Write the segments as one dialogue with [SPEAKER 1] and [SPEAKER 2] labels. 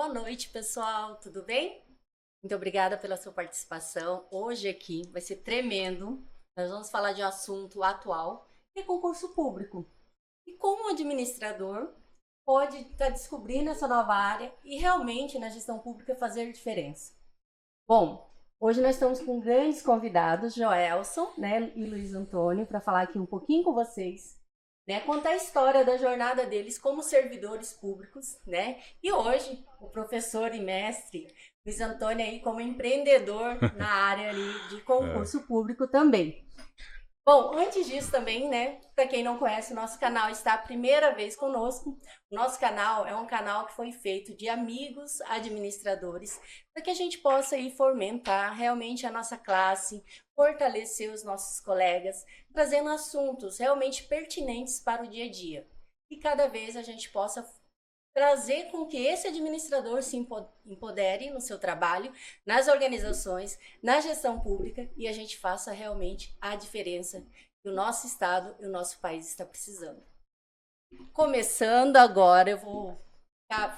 [SPEAKER 1] Boa noite, pessoal. Tudo bem? Muito obrigada pela sua participação. Hoje aqui vai ser tremendo. Nós vamos falar de um assunto atual, que é concurso público. E como o administrador pode estar descobrindo essa nova área e realmente na gestão pública fazer diferença. Bom, hoje nós estamos com grandes convidados, Joelson, né, e Luiz Antônio, para falar aqui um pouquinho com vocês, né, contar a história da jornada deles como servidores públicos, né? E hoje o professor e mestre Luiz Antônio aí como empreendedor na área ali de concurso público também. Bom, antes disso também, né, para quem não conhece, o nosso canal está a primeira vez conosco. O nosso canal é um canal que foi feito de amigos administradores, para que a gente possa aí fomentar realmente a nossa classe, fortalecer os nossos colegas, trazendo assuntos realmente pertinentes para o dia a dia. E cada vez a gente possa trazer com que esse administrador se empodere no seu trabalho, nas organizações, na gestão pública e a gente faça realmente a diferença que o nosso estado e o nosso país está precisando. Começando agora,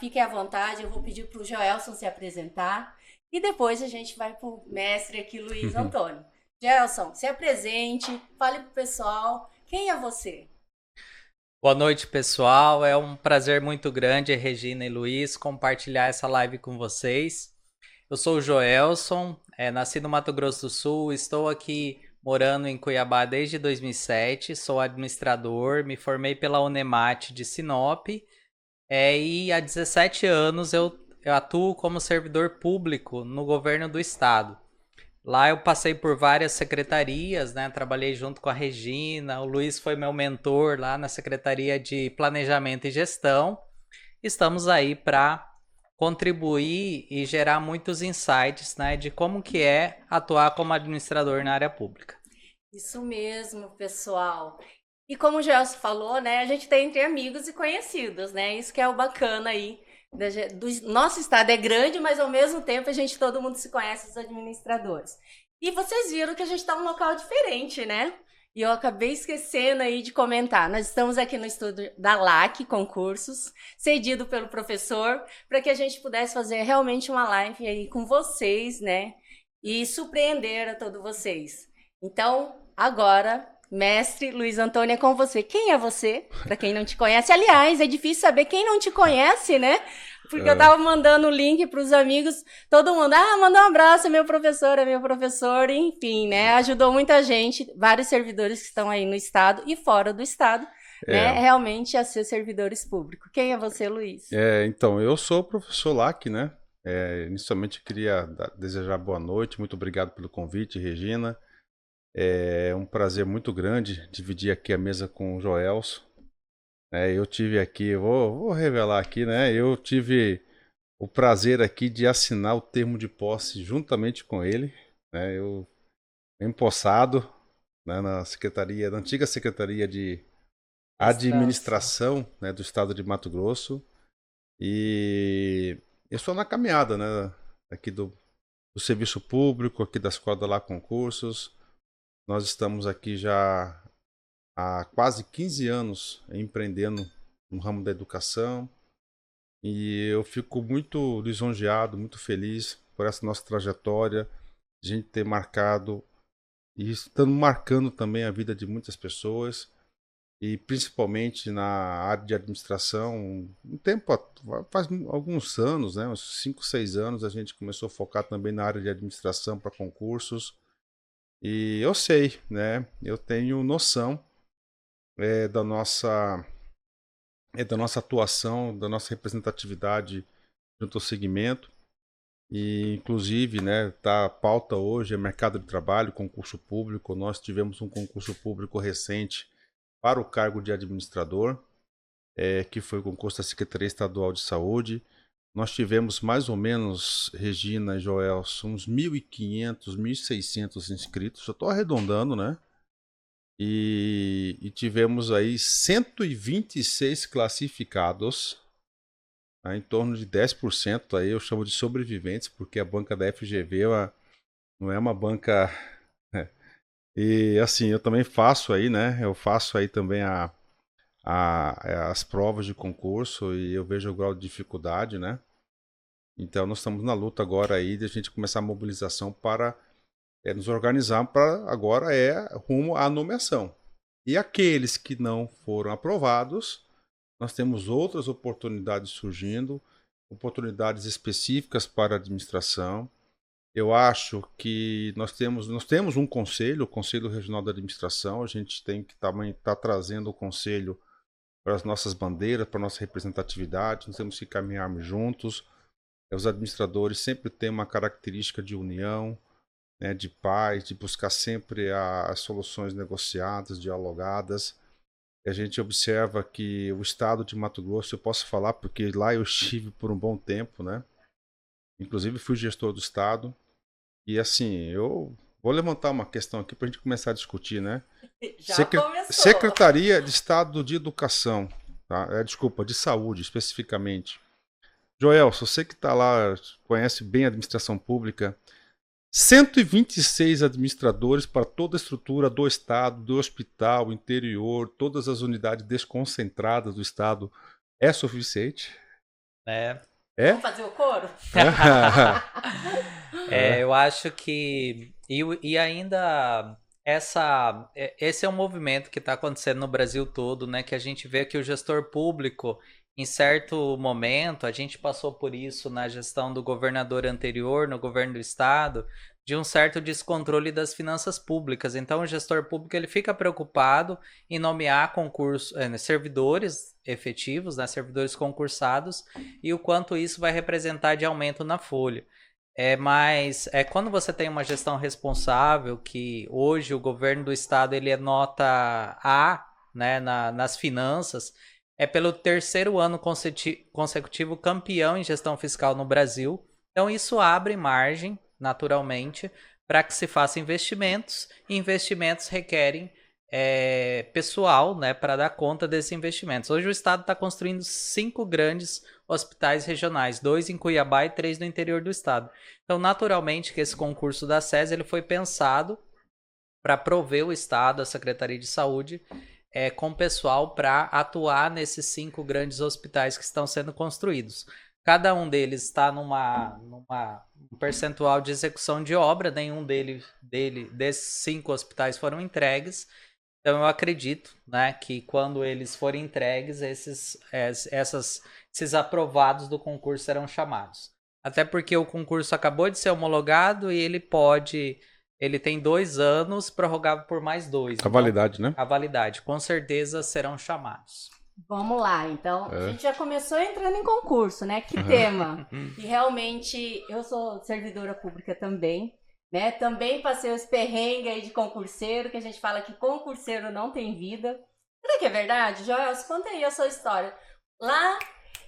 [SPEAKER 1] fiquem à vontade, eu vou pedir para o Joelson se apresentar e depois a gente vai para o mestre aqui, Luiz Antônio. Joelson, se apresente, fale para o pessoal, quem é você?
[SPEAKER 2] Boa noite, pessoal. É um prazer muito grande, Regina e Luiz, compartilhar essa live com vocês. Eu sou o Joelson, nasci no Mato Grosso do Sul, estou aqui morando em Cuiabá desde 2007, sou administrador, me formei pela Unemat de Sinop e há 17 anos eu atuo como servidor público no governo do estado. Lá eu passei por várias secretarias, né? Trabalhei junto com a Regina, o Luiz foi meu mentor lá na Secretaria de Planejamento e Gestão. Estamos aí para contribuir e gerar muitos insights, né, de como que é atuar como administrador na área pública.
[SPEAKER 1] Isso mesmo, pessoal. E como o Gelson falou, né, a gente tem entre amigos e conhecidos, né? Isso que é o bacana aí. Nosso estado é grande, mas ao mesmo tempo todo mundo se conhece, os administradores. E vocês viram que a gente está num local diferente, né? E eu acabei esquecendo aí de comentar. Nós estamos aqui no estúdio da LAC Concursos, cedido pelo professor, para que a gente pudesse fazer realmente uma live aí com vocês, né? E surpreender a todos vocês. Então, agora, mestre Luiz Antônio, é com você. Quem é você? Para quem não te conhece. Aliás, é difícil saber quem não te conhece, né? Porque eu tava mandando o link para os amigos, todo mundo, manda um abraço, é meu professor, enfim, né? Ajudou muita gente, vários servidores que estão aí no estado e fora do estado, né? Realmente a ser servidores públicos. Quem é você, Luiz?
[SPEAKER 3] Então, eu sou o professor Lac, né? Inicialmente eu queria desejar boa noite, muito obrigado pelo convite, Regina. É um prazer muito grande dividir aqui a mesa com o Joelson. Eu tive aqui, vou revelar aqui, né? Eu tive o prazer aqui de assinar o termo de posse juntamente com ele, né? Eu empossado, né, na antiga Secretaria de Administração, né, do Estado de Mato Grosso. E eu estou na caminhada, né? Aqui do serviço público, aqui da Escola da LAC Concursos. Nós estamos aqui já há quase 15 anos empreendendo no ramo da educação e eu fico muito lisonjeado, muito feliz por essa nossa trajetória, de a gente ter marcado e estamos marcando também a vida de muitas pessoas e principalmente na área de administração. Faz alguns anos, né, uns 5, 6 anos, a gente começou a focar também na área de administração para concursos. E eu sei, né? Eu tenho noção da nossa atuação, da nossa representatividade junto ao segmento. E, inclusive, né, a pauta hoje é mercado de trabalho, concurso público. Nós tivemos um concurso público recente para o cargo de administrador, que foi o concurso da Secretaria Estadual de Saúde. Nós tivemos mais ou menos, Regina e Joel, uns 1.500, 1.600 inscritos. Eu estou arredondando, né? E tivemos aí 126 classificados, né, em torno de 10% aí, eu chamo de sobreviventes, porque a banca da FGV não é uma banca... E assim, eu também faço aí, né? Eu faço aí também as provas de concurso e eu vejo o grau de dificuldade, né? Então, nós estamos na luta agora aí de a gente começar a mobilização para nos organizar para agora rumo à nomeação. E aqueles que não foram aprovados, nós temos outras oportunidades surgindo, oportunidades específicas para a administração. Eu acho que nós temos um conselho, o Conselho Regional da Administração. A gente tem que também estar trazendo o conselho para as nossas bandeiras, para a nossa representatividade. Nós temos que caminharmos juntos. Os administradores sempre têm uma característica de união, né, de paz, de buscar sempre as soluções negociadas, dialogadas. A gente observa que o estado de Mato Grosso, eu posso falar porque lá eu estive por um bom tempo, né? Inclusive fui gestor do estado. E assim, eu vou levantar uma questão aqui para a gente começar a discutir, né?
[SPEAKER 1] Já começou.
[SPEAKER 3] Secretaria de Estado de Educação, tá? Desculpa, de Saúde especificamente. Joel, se você que está lá, conhece bem a administração pública, 126 administradores para toda a estrutura do Estado, do hospital, interior, todas as unidades desconcentradas do Estado, é suficiente?
[SPEAKER 2] É.
[SPEAKER 1] Vamos fazer o coro?
[SPEAKER 2] Eu acho que... E ainda... Esse é um movimento que está acontecendo no Brasil todo, né? Que a gente vê que o gestor público, em certo momento, a gente passou por isso na gestão do governador anterior, no governo do estado, de um certo descontrole das finanças públicas. Então, o gestor público ele fica preocupado em nomear servidores efetivos, né, servidores concursados, e o quanto isso vai representar de aumento na folha. Mas quando você tem uma gestão responsável, que hoje o governo do estado ele é nota A, né, nas finanças, é pelo terceiro ano consecutivo campeão em gestão fiscal no Brasil. Então isso abre margem, naturalmente, para que se faça investimentos, e investimentos requerem pessoal, né, para dar conta desses investimentos. Hoje o estado está construindo 5 grandes hospitais regionais, 2 em Cuiabá e 3 no interior do estado. Então, naturalmente, que esse concurso da SES ele foi pensado para prover o estado, a Secretaria de Saúde, com pessoal para atuar nesses 5 grandes hospitais que estão sendo construídos. Cada um deles está num percentual de execução de obra, nenhum desses 5 hospitais foram entregues. Então eu acredito, né, que quando eles forem entregues, esses aprovados do concurso serão chamados. Até porque o concurso acabou de ser homologado e ele tem 2 anos, prorrogável por mais 2.
[SPEAKER 3] A validade, né?
[SPEAKER 2] A validade, com certeza serão chamados.
[SPEAKER 1] Vamos lá, então a gente já começou entrando em concurso, né? Que tema? E realmente eu sou servidora pública também. Né? Também passei os perrengues aí de concurseiro, que a gente fala que concurseiro não tem vida. Será que é verdade? Joel, conta aí a sua história. Lá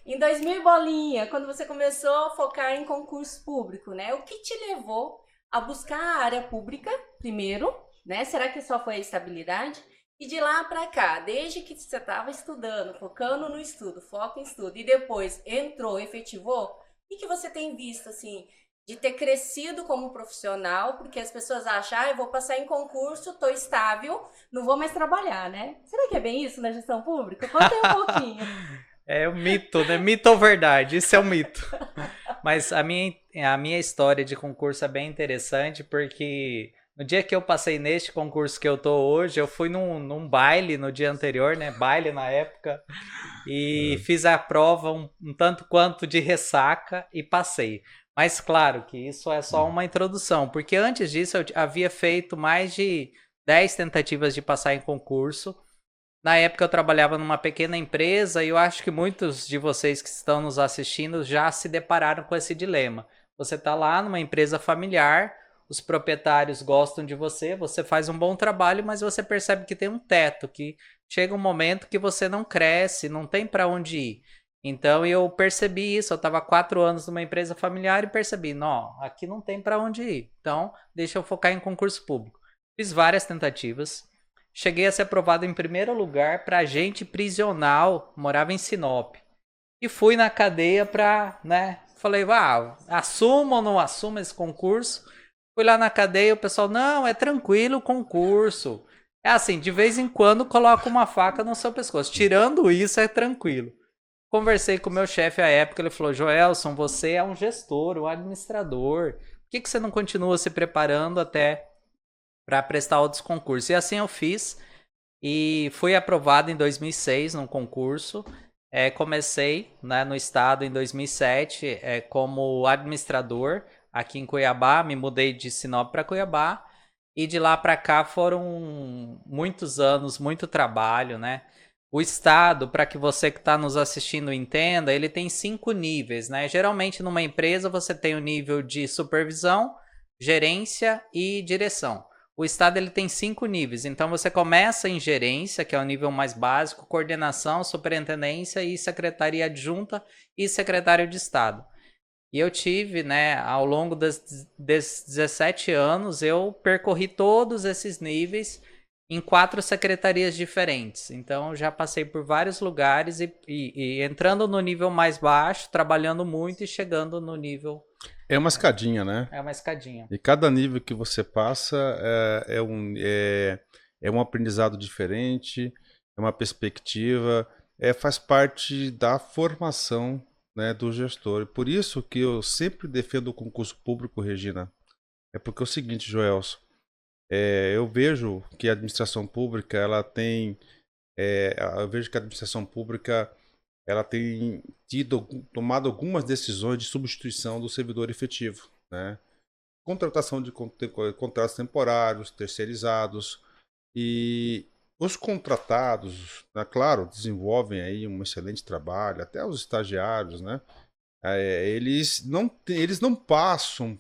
[SPEAKER 1] em 2000 bolinha, quando você começou a focar em concurso público, né? O que te levou a buscar a área pública primeiro, né? Será que só foi a estabilidade? E de lá para cá, desde que você estava estudando, focando no estudo, foco em estudo, e depois entrou, efetivou, o que você tem visto, assim, de ter crescido como profissional, porque as pessoas acham, eu vou passar em concurso, tô estável, não vou mais trabalhar, né? Será que é bem isso na gestão pública? Conta aí um pouquinho.
[SPEAKER 2] É um mito, né? Mito ou verdade? Isso é um mito. Mas a minha história de concurso é bem interessante, porque no dia que eu passei neste concurso que eu tô hoje, eu fui num baile no dia anterior, né? Baile na época, e fiz a prova um tanto quanto de ressaca e passei. Mas claro que isso é só uma introdução, porque antes disso eu havia feito mais de 10 tentativas de passar em concurso. Na época eu trabalhava numa pequena empresa e eu acho que muitos de vocês que estão nos assistindo já se depararam com esse dilema. Você está lá numa empresa familiar, os proprietários gostam de você, você faz um bom trabalho, mas você percebe que tem um teto, que chega um momento que você não cresce, não tem para onde ir. Então eu percebi isso, eu estava 4 anos numa empresa familiar e percebi, não, aqui não tem para onde ir. Então deixa eu focar em concurso público. Fiz várias tentativas, cheguei a ser aprovado em primeiro lugar para agente prisional, morava em Sinop. E fui na cadeia para, né, falei, assumo ou não assumo esse concurso? Fui lá na cadeia, o pessoal, não, é tranquilo o concurso. É assim, de vez em quando coloca uma faca no seu pescoço. Tirando isso, é tranquilo. Conversei com o meu chefe à época, ele falou, Joelson, você é um gestor, um administrador. Por que você não continua se preparando até para prestar outros concursos? E assim eu fiz e fui aprovado em 2006 num concurso. Comecei, né, no estado em 2007 como administrador aqui em Cuiabá, me mudei de Sinop para Cuiabá e de lá para cá foram muitos anos, muito trabalho, né? O estado, para que você que está nos assistindo entenda, ele tem 5 níveis, né? Geralmente numa empresa você tem o nível de supervisão, gerência e direção. O estado ele tem 5 níveis, então você começa em gerência, que é o nível mais básico, coordenação, superintendência e secretaria adjunta e secretário de estado. E eu tive, né, ao longo desses 17 anos, eu percorri todos esses níveis em 4 secretarias diferentes. Então, já passei por vários lugares e entrando no nível mais baixo, trabalhando muito e chegando no nível...
[SPEAKER 3] É uma escadinha, né?
[SPEAKER 2] É uma escadinha.
[SPEAKER 3] E cada nível que você passa é um aprendizado diferente, é uma perspectiva, faz parte da formação, né, do gestor. E por isso que eu sempre defendo o concurso público, Regina. É porque é o seguinte, Joelson, eu vejo que a administração pública, eu vejo que a administração pública ela tem tomado algumas decisões de substituição do servidor efetivo, né? Contratação de contratos temporários, terceirizados, e os contratados, né, claro, desenvolvem aí um excelente trabalho, até os estagiários, né? Eles não passam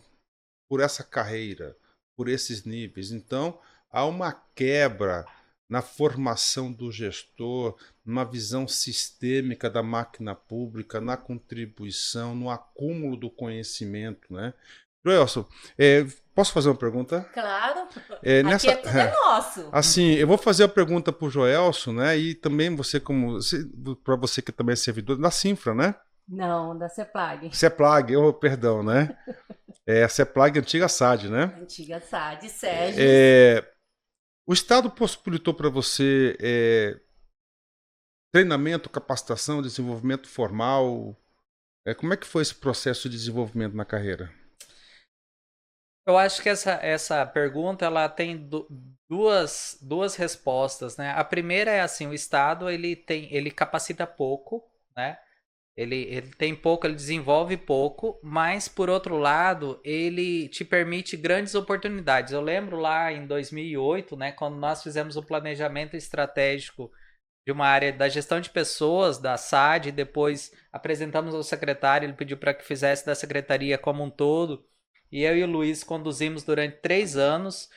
[SPEAKER 3] por essa carreira, por esses níveis. Então, há uma quebra na formação do gestor, numa visão sistêmica da máquina pública, na contribuição, no acúmulo do conhecimento, né? Joelson, posso fazer uma pergunta?
[SPEAKER 1] Claro, aqui tudo é nosso.
[SPEAKER 3] Assim, eu vou fazer a pergunta para o Joelson, né? E também para você que também é servidor da Sinfra, né?
[SPEAKER 1] Não, da CEPLAG.
[SPEAKER 3] CEPLAG, perdão, né? A CEPLAG antiga SAD, né?
[SPEAKER 1] Antiga SAD, Sérgio.
[SPEAKER 3] O Estado possibilitou para você treinamento, capacitação, desenvolvimento formal? Como é que foi esse processo de desenvolvimento na carreira?
[SPEAKER 2] Eu acho que essa pergunta ela tem duas respostas, né? A primeira é assim, o Estado ele capacita pouco, né? Ele tem pouco, ele desenvolve pouco, mas por outro lado, ele te permite grandes oportunidades. Eu lembro lá em 2008, né, quando nós fizemos o planejamento estratégico de uma área da gestão de pessoas, da SAD, e depois apresentamos ao secretário, ele pediu para que fizesse da secretaria como um todo, e eu e o Luiz conduzimos durante 3 anos,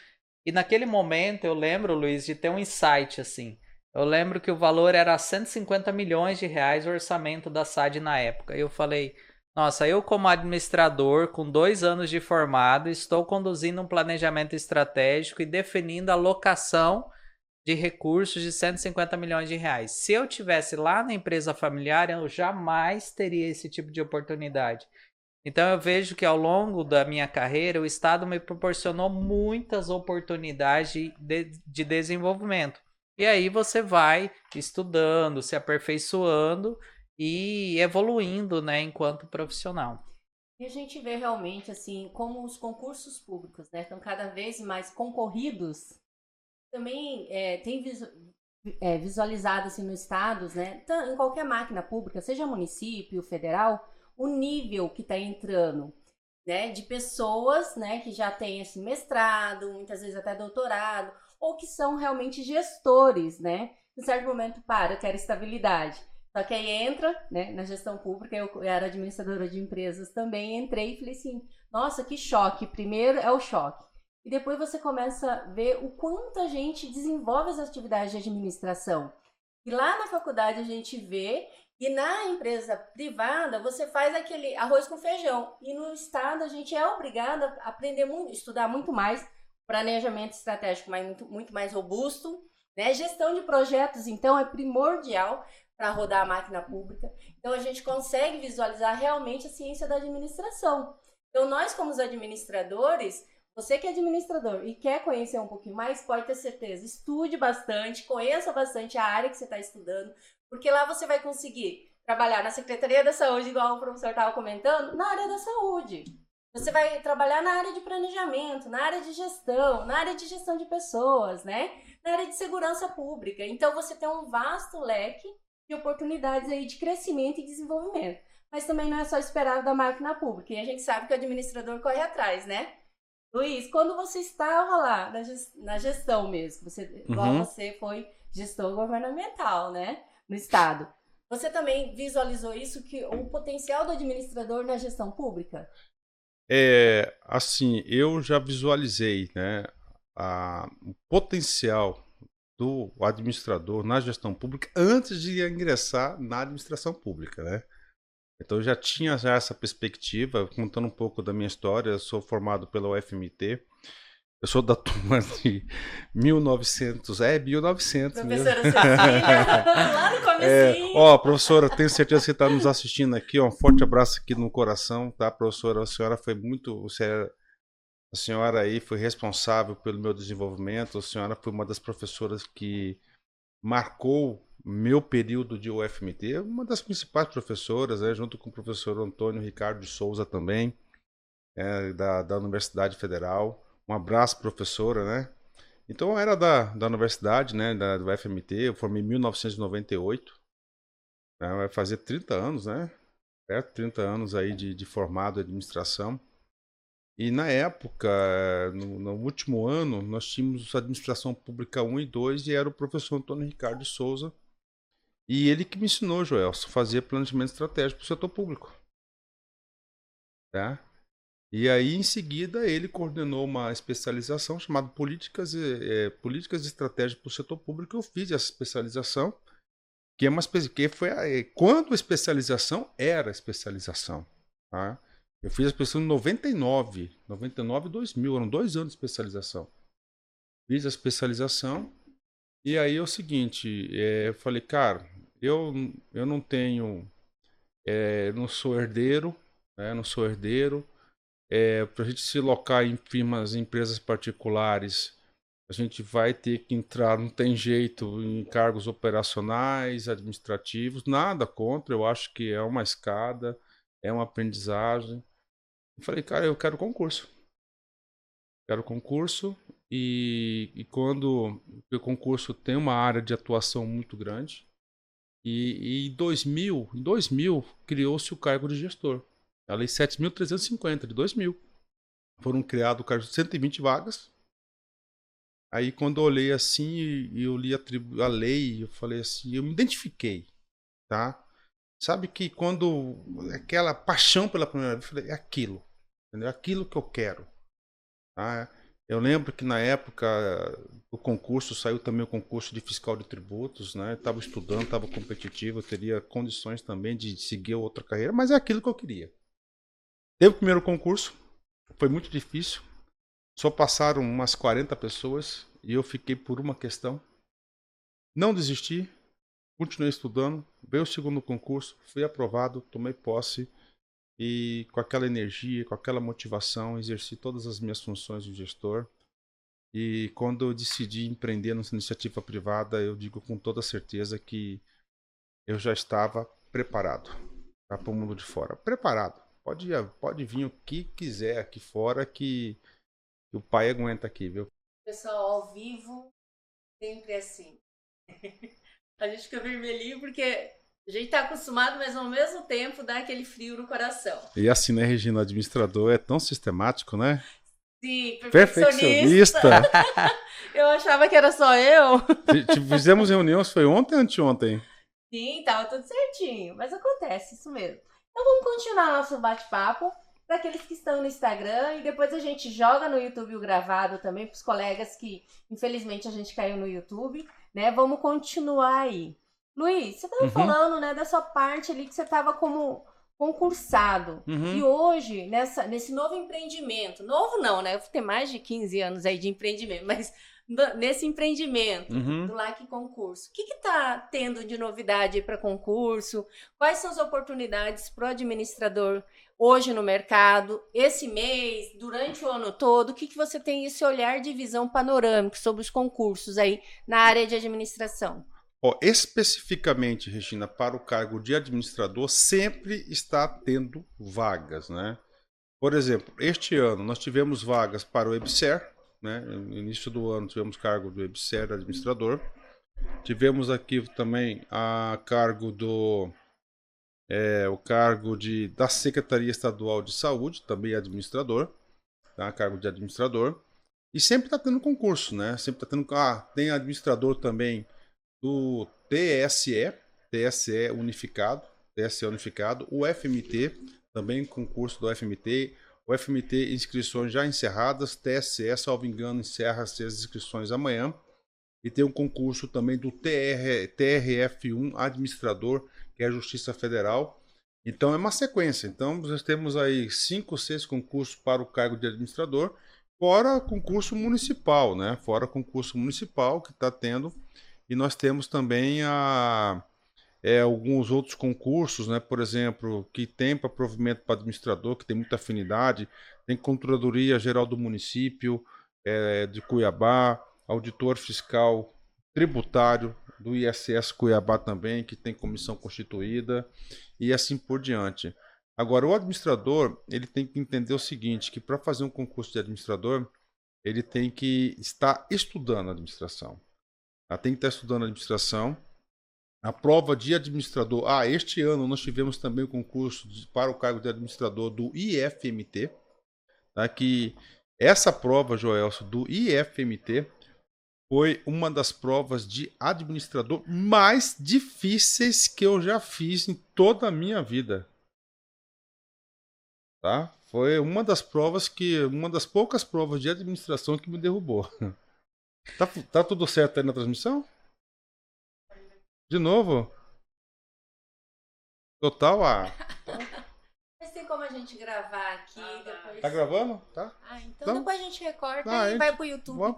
[SPEAKER 2] e naquele momento eu lembro, Luiz, de ter um insight assim. Eu lembro que o valor era 150 milhões de reais o orçamento da SAD na época. Eu falei, nossa, eu como administrador, com 2 anos de formado, estou conduzindo um planejamento estratégico e definindo a alocação de recursos de 150 milhões de reais. Se eu tivesse lá na empresa familiar, eu jamais teria esse tipo de oportunidade. Então eu vejo que ao longo da minha carreira, o Estado me proporcionou muitas oportunidades de desenvolvimento. E aí você vai estudando, se aperfeiçoando e evoluindo, né, enquanto profissional.
[SPEAKER 1] E a gente vê realmente assim como os concursos públicos, né, estão cada vez mais concorridos. Também tem visualizado assim nos estados, né, em qualquer máquina pública, seja município, federal, o nível que está entrando, né, de pessoas, né, que já têm esse mestrado, muitas vezes até doutorado, ou que são realmente gestores, né? Em certo momento, eu quero estabilidade. Só que aí entra, né, na gestão pública, eu era administradora de empresas também, entrei e falei assim, nossa, que choque. Primeiro é o choque. E depois você começa a ver o quanto a gente desenvolve as atividades de administração. E lá na faculdade a gente vê, e na empresa privada você faz aquele arroz com feijão. E no Estado a gente é obrigado a aprender muito, estudar muito mais, planejamento estratégico muito mais robusto, né? Gestão de projetos, então, é primordial para rodar a máquina pública. Então, a gente consegue visualizar realmente a ciência da administração. Então, nós, como os administradores, você que é administrador e quer conhecer um pouquinho mais, pode ter certeza, estude bastante, conheça bastante a área que você está estudando, porque lá você vai conseguir trabalhar na Secretaria da Saúde, igual o professor estava comentando, na área da saúde. Você vai trabalhar na área de planejamento, na área de gestão, na área de gestão de pessoas, né? Na área de segurança pública. Então, você tem um vasto leque de oportunidades aí de crescimento e desenvolvimento. Mas também não é só esperar da máquina pública. E a gente sabe que o administrador corre atrás, né? Luiz, quando você estava lá na gestão mesmo, igual você foi gestor governamental, né? No Estado. Você também visualizou isso, que o potencial do administrador na gestão pública?
[SPEAKER 3] Assim, eu já visualizei, né, o potencial do administrador na gestão pública antes de ingressar na administração pública, né? Então eu já tinha essa perspectiva, contando um pouco da minha história. Eu sou formado pela UFMT, eu sou da turma de 1900 mesmo.
[SPEAKER 1] Professora Cecília, lá no comecinho.
[SPEAKER 3] Professora, tenho certeza que você está nos assistindo aqui, um forte abraço aqui no coração, tá, professora? A senhora foi a senhora aí foi responsável pelo meu desenvolvimento, a senhora foi uma das professoras que marcou meu período de UFMT, uma das principais professoras, né, junto com o professor Antônio Ricardo de Souza também, da Universidade Federal. Um abraço, professora, né? Então eu era da universidade, né, do UFMT, eu formei em 1998, né, vai fazer 30 anos, né? 30 anos aí de formado em administração. E na época, no último ano, nós tínhamos Administração Pública 1 e 2 e era o professor Antônio Ricardo de Souza. E ele que me ensinou, Joelson, a fazer planejamento estratégico para o setor público. Tá? E aí, em seguida, ele coordenou uma especialização chamada Políticas e Estratégias para o Setor Público. Eu fiz essa especialização, que foi quando a especialização era especialização. Tá? Eu fiz a especialização em 99 e 2000, eram 2 anos de especialização. Fiz a especialização e aí é o seguinte, eu falei, cara, eu não tenho, não sou herdeiro, né, para a gente se locar em empresas particulares, a gente vai ter que entrar, não tem jeito, em cargos operacionais, administrativos, nada contra, eu acho que é uma escada, é uma aprendizagem. Eu falei, cara, eu quero concurso. E quando o concurso tem uma área de atuação muito grande, e em 2000 criou-se o cargo de gestor. A Lei 7.350 de 2000. Foram criados o cargo de 120 vagas. Aí quando eu olhei assim e eu li a lei, eu falei assim, eu me identifiquei, tá? Sabe que quando aquela paixão pela primeira vez, eu falei, é aquilo, entendeu? É aquilo que eu quero. Tá? Eu lembro que na época do concurso, saiu também o concurso de fiscal de tributos, né? Estava estudando, estava competitivo, eu teria condições também de seguir outra carreira, mas é aquilo que eu queria. Teve o primeiro concurso, foi muito difícil, só passaram umas 40 pessoas e eu fiquei por uma questão. Não desisti, continuei estudando, veio o segundo concurso, fui aprovado, tomei posse e com aquela energia, com aquela motivação, exerci todas as minhas funções de gestor. E quando eu decidi empreender nessa iniciativa privada, eu digo com toda certeza que eu já estava preparado para o mundo de fora. Preparado. Pode vir o que quiser aqui fora que o pai aguenta aqui, viu?
[SPEAKER 1] Pessoal, ao vivo, sempre assim. A gente fica vermelhinho porque a gente tá acostumado, mas ao mesmo tempo dá aquele frio no coração.
[SPEAKER 3] E assim, né, Regina, o administrador é tão sistemático, né?
[SPEAKER 1] Sim,
[SPEAKER 3] perfeccionista.
[SPEAKER 1] Eu achava que era só eu.
[SPEAKER 3] Fizemos reuniões, foi ontem ou anteontem?
[SPEAKER 1] Sim, tava tudo certinho, mas acontece, isso mesmo. Então vamos continuar nosso bate-papo para aqueles que estão no Instagram e depois a gente joga no YouTube o gravado também para os colegas que, infelizmente, a gente caiu no YouTube, né? Vamos continuar aí. Luiz, você estava falando, né, da sua parte ali que você estava como concursado. E hoje, nesse novo empreendimento, novo não, né? Eu tenho mais de 15 anos aí de empreendimento, mas nesse empreendimento do LAC Concurso, o que está tendo de novidade para concurso? Quais são as oportunidades para o administrador hoje no mercado, esse mês, durante o ano todo? O que você tem esse olhar de visão panorâmica sobre os concursos aí na área de administração?
[SPEAKER 3] Ó, especificamente, Regina, para o cargo de administrador, sempre está tendo vagas, né? Por exemplo, este ano nós tivemos vagas para o EBSER, né? No início do ano tivemos cargo do EBSER, administrador. Tivemos aqui também a cargo da Secretaria Estadual de Saúde, também administrador, tá? Cargo de administrador. E sempre está tendo concurso, né? Sempre está tendo. Tem administrador também do TSE unificado, o FMT, também concurso do FMT, o FMT inscrições já encerradas, TSE, salvo engano, encerra as inscrições amanhã, e tem um concurso também do TRF1 administrador, que é a Justiça Federal. Então é uma sequência, então nós temos aí 5 ou 6 concursos para o cargo de administrador, fora concurso municipal, né? Fora concurso municipal que está tendo. E nós temos também alguns outros concursos, né? Por exemplo, que tem para provimento para administrador, que tem muita afinidade. Tem Controladoria Geral do Município de Cuiabá, Auditor Fiscal Tributário do ISS Cuiabá também, que tem comissão constituída, e assim por diante. Agora, o administrador, ele tem que entender o seguinte, que para fazer um concurso de administrador, ele tem que estar estudando a administração. Tem que estar estudando administração. A prova de administrador. Este ano nós tivemos também o concurso para o cargo de administrador do IFMT. Tá? Que essa prova, Joelson, do IFMT, foi uma das provas de administrador mais difíceis que eu já fiz em toda a minha vida. Tá? Foi uma das poucas provas de administração que me derrubou. Tá tudo certo aí na transmissão? De novo? Total,
[SPEAKER 1] Mas tem como a gente gravar aqui depois?
[SPEAKER 3] Tá gravando? Tá?
[SPEAKER 1] Então depois a gente recorta e vai pro YouTube.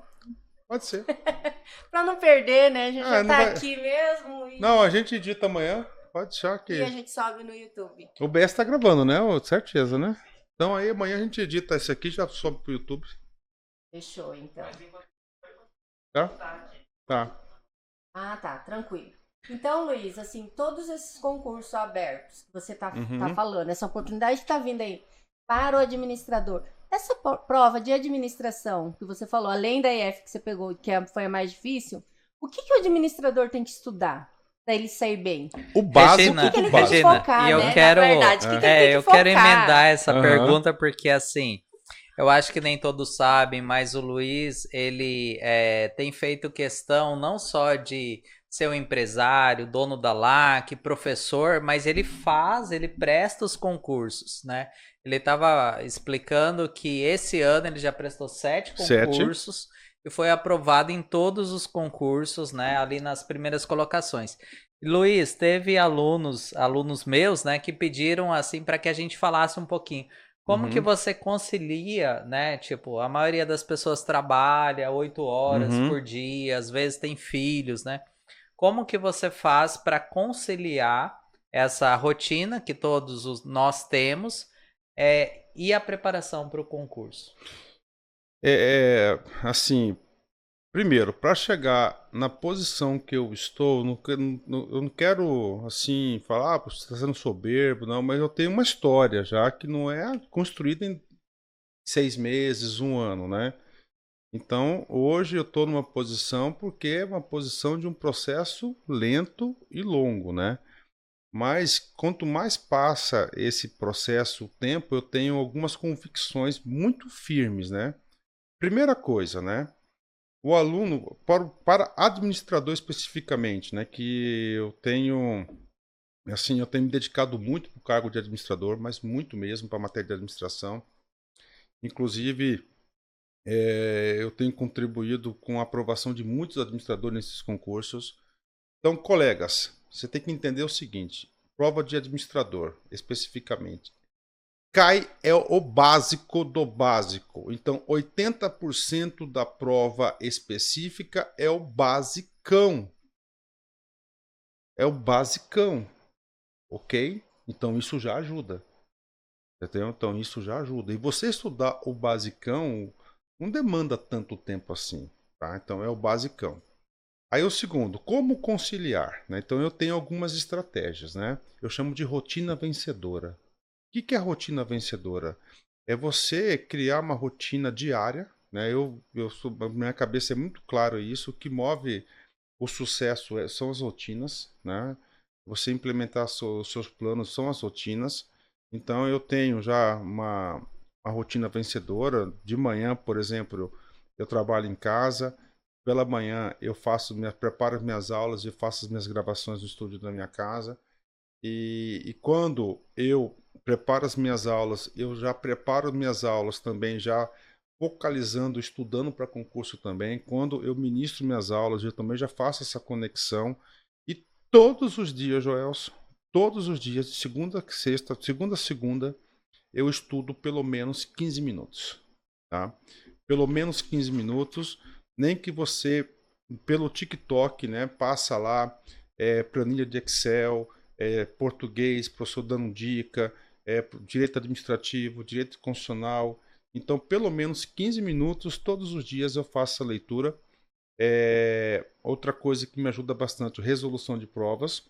[SPEAKER 3] Pode ser.
[SPEAKER 1] Pra não perder, né? A gente já tá
[SPEAKER 3] vai...
[SPEAKER 1] aqui mesmo.
[SPEAKER 3] Não, a gente edita amanhã. Pode deixar que...
[SPEAKER 1] E a gente sobe no YouTube.
[SPEAKER 3] O BS tá gravando, né? Certeza, né? Então aí amanhã a gente edita esse aqui e já sobe pro YouTube.
[SPEAKER 1] Fechou, então.
[SPEAKER 3] Tá? Tá.
[SPEAKER 1] Tá. Tranquilo. Então, Luiz, assim, todos esses concursos abertos que você tá falando, essa oportunidade que tá vindo aí para o administrador, essa prova de administração que você falou, além da EF que você pegou, que foi a mais difícil, o que o administrador tem que estudar para ele sair bem?
[SPEAKER 3] O básico.
[SPEAKER 1] O que ele tem que focar,
[SPEAKER 2] e eu
[SPEAKER 1] né?
[SPEAKER 2] quero,
[SPEAKER 1] Na verdade,
[SPEAKER 2] eu quero emendar essa pergunta porque, assim, eu acho que nem todos sabem, mas o Luiz, ele tem feito questão não só de ser um empresário, dono da LAC, professor, mas ele presta os concursos, né? Ele estava explicando que esse ano ele já prestou 7 concursos e foi aprovado em todos os concursos, né? Ali nas primeiras colocações. Luiz, teve alunos meus, né, que pediram assim para que a gente falasse um pouquinho. Como que você concilia, né? Tipo, a maioria das pessoas trabalha 8 horas por dia, às vezes tem filhos, né? Como que você faz para conciliar essa rotina que todos nós temos e a preparação para o concurso?
[SPEAKER 3] Assim, primeiro, para chegar na posição que eu estou, eu não quero assim falar, você está sendo soberbo, não, mas eu tenho uma história já que não é construída em 6 meses, 1 ano, né? Então, hoje eu estou numa posição porque é uma posição de um processo lento e longo, né? Mas quanto mais passa esse processo, o tempo, eu tenho algumas convicções muito firmes, né? Primeira coisa, né? O aluno, para administrador especificamente, né? Que eu tenho me dedicado muito para o cargo de administrador, mas muito mesmo para a matéria de administração. Inclusive, eu tenho contribuído com a aprovação de muitos administradores nesses concursos. Então, colegas, você tem que entender o seguinte, prova de administrador, especificamente. CAI é o básico do básico. Então, 80% da prova específica é o basicão. É o basicão. Ok? Então, isso já ajuda. Entendeu? Então, isso já ajuda. E você estudar o basicão não demanda tanto tempo assim. Tá? Então, é o basicão. Aí o segundo, como conciliar, né? Então eu tenho algumas estratégias, né? Eu chamo de rotina vencedora. O que é rotina vencedora? É você criar uma rotina diária, né? Na minha cabeça é muito claro isso, o que move o sucesso são as rotinas, né? Você implementar os seus planos são as rotinas. Então eu tenho já uma rotina vencedora. De manhã, por exemplo, eu trabalho em casa. Pela manhã eu preparo as minhas aulas e faço as minhas gravações no estúdio da minha casa. E quando eu preparo as minhas aulas, eu já preparo as minhas aulas também já focalizando, estudando para concurso também. Quando eu ministro minhas aulas, eu também já faço essa conexão. E todos os dias, Joelson, todos os dias, de segunda a sexta, segunda a segunda, eu estudo pelo menos 15 minutos, tá? Pelo menos 15 minutos, nem que você, pelo TikTok, né, passa lá, planilha de Excel, português, professor dando dica, direito administrativo, direito constitucional. Então, pelo menos 15 minutos, todos os dias eu faço essa leitura. Outra coisa que me ajuda bastante, resolução de provas.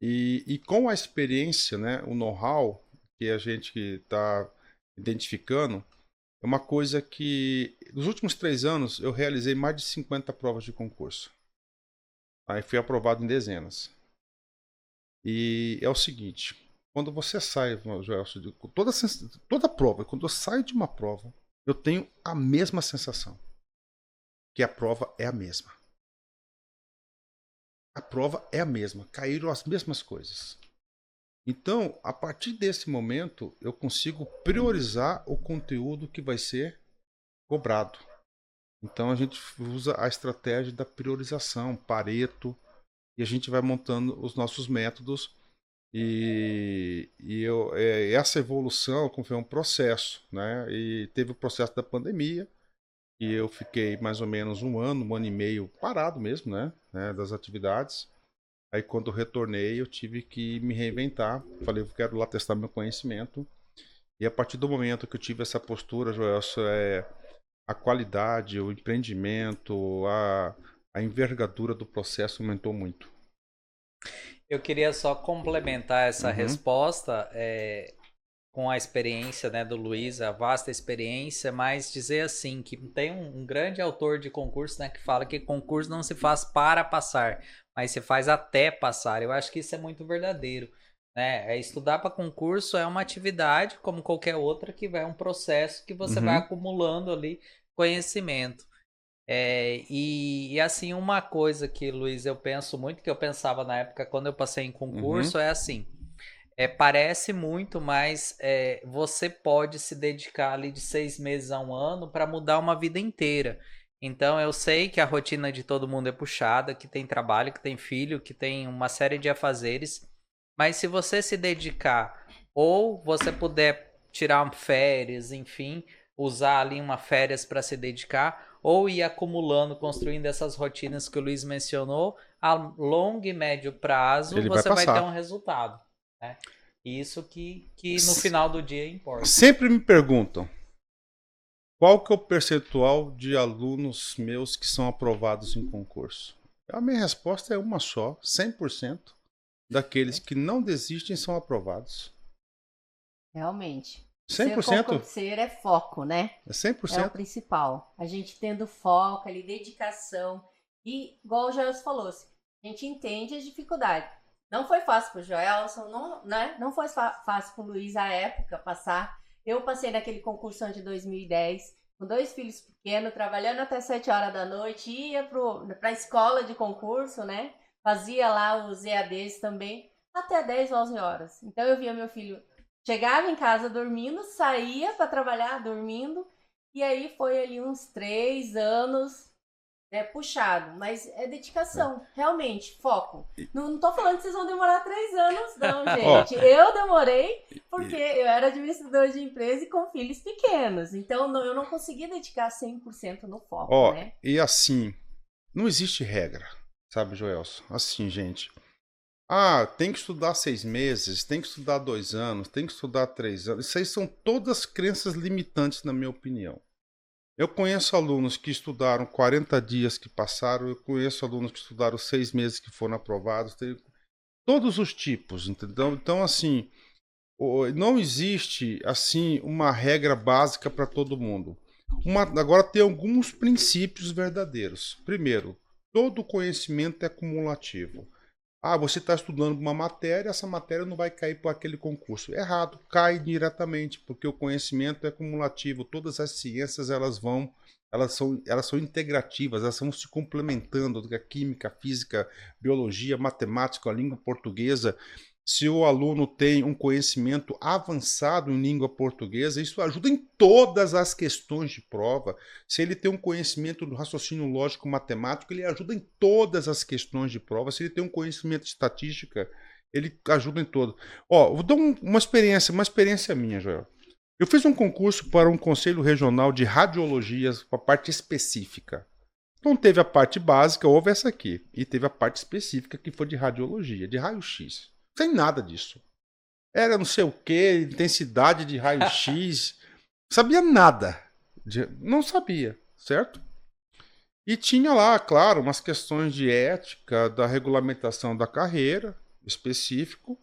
[SPEAKER 3] E com a experiência, né, o know-how que a gente está identificando, é uma coisa que, nos últimos 3 anos, eu realizei mais de 50 provas de concurso. Aí fui aprovado em dezenas. E é o seguinte, quando você sai, Joelson, toda prova, quando eu saio de uma prova, eu tenho a mesma sensação, que a prova é a mesma. A prova é a mesma, caíram as mesmas coisas. Então, a partir desse momento, eu consigo priorizar o conteúdo que vai ser cobrado. Então, a gente usa a estratégia da priorização, Pareto, e a gente vai montando os nossos métodos. Essa evolução foi um processo, né? E teve o processo da pandemia, e eu fiquei mais ou menos um ano e meio parado mesmo, né, das atividades. Aí quando eu retornei, eu tive que me reinventar. Falei, eu quero lá testar meu conhecimento. E a partir do momento que eu tive essa postura, Joelson, a qualidade, o empreendimento, a envergadura do processo aumentou muito.
[SPEAKER 2] Eu queria só complementar essa
[SPEAKER 3] Uhum.
[SPEAKER 2] resposta com a experiência, né, do Luiz, a vasta experiência, mas dizer assim, que tem um grande autor de concurso, né, que fala que concurso não se faz para passar, mas se faz até passar. Eu acho que isso é muito verdadeiro. Né? Estudar para concurso é uma atividade, como qualquer outra, que é um processo que você vai
[SPEAKER 3] Uhum.
[SPEAKER 2] acumulando ali conhecimento. E assim, uma coisa que, Luiz, eu penso muito, que eu pensava na época quando eu passei em
[SPEAKER 3] Uhum.
[SPEAKER 2] concurso, é assim, parece muito, mas você pode se dedicar ali de 6 meses a um ano para mudar uma vida inteira. Então eu sei que a rotina de todo mundo é puxada, que tem trabalho, que tem filho, que tem uma série de afazeres, mas se você se dedicar ou você puder tirar férias, enfim, usar ali uma férias para se dedicar, ou ir acumulando, construindo essas rotinas que o Luiz mencionou, a longo e médio prazo
[SPEAKER 3] Ele vai
[SPEAKER 2] você vai ter um
[SPEAKER 3] passar.
[SPEAKER 2] resultado. Né? Isso que no final do dia importa.
[SPEAKER 3] Sempre me perguntam qual que é o percentual de alunos meus que são aprovados em concurso. A minha resposta é uma só: 100% daqueles que não desistem são aprovados.
[SPEAKER 1] Realmente. Ser
[SPEAKER 3] 100%?
[SPEAKER 1] concurseiro é foco, né?
[SPEAKER 3] É
[SPEAKER 1] É o
[SPEAKER 3] 100%.
[SPEAKER 1] principal. A gente tendo foco ali, dedicação. E, igual o Joelson falou, a gente entende as dificuldades. Não foi fácil pro Joelson, não, né? Não foi fácil pro Luiz à época passar. Eu passei naquele concurso de 2010, com 2 filhos pequenos, trabalhando até 7 horas da noite, ia pra escola de concurso, né? Fazia lá os EADs também, até 10, 11 horas. Então eu via meu filho, chegava em casa dormindo, saía para trabalhar dormindo, e aí foi ali uns 3 anos, né, puxado, mas é dedicação, realmente, foco. Não tô falando que vocês vão demorar 3 anos, não,
[SPEAKER 3] Ó,
[SPEAKER 1] gente. Eu demorei porque eu era administradora de empresa e com filhos pequenos, então eu não consegui dedicar 100% no foco,
[SPEAKER 3] ó,
[SPEAKER 1] né?
[SPEAKER 3] e assim, não existe regra, sabe, Joelson? Assim, gente. Ah, tem que estudar 6 meses, tem que estudar 2 anos, tem que estudar 3 anos. Isso aí são todas crenças limitantes, na minha opinião. Eu conheço alunos que estudaram 40 dias que passaram, eu conheço alunos que estudaram 6 meses que foram aprovados, tem todos os tipos, entendeu? Então, assim, não existe, assim, uma regra básica para todo mundo. Agora, tem alguns princípios verdadeiros. Primeiro, todo conhecimento é cumulativo. Você está estudando uma matéria, essa matéria não vai cair por aquele concurso. Errado, cai diretamente, porque o conhecimento é cumulativo. Todas as ciências elas são integrativas, elas vão se complementando. A química, a física, biologia, matemática, a língua portuguesa. Se o aluno tem um conhecimento avançado em língua portuguesa, isso ajuda em todas as questões de prova. Se ele tem um conhecimento do raciocínio lógico matemático, ele ajuda em todas as questões de prova. Se ele tem um conhecimento de estatística, ele ajuda em todo. Vou dar uma experiência minha, Joel. Eu fiz um concurso para um conselho regional de radiologias, para a parte específica. Então teve a parte básica, houve essa aqui, e teve a parte específica que foi de radiologia, de raio-x. Sem nada disso. Era não sei o que, intensidade de raio-x. Sabia nada. Não sabia, certo? E tinha lá, claro, umas questões de ética, da regulamentação da carreira, específico.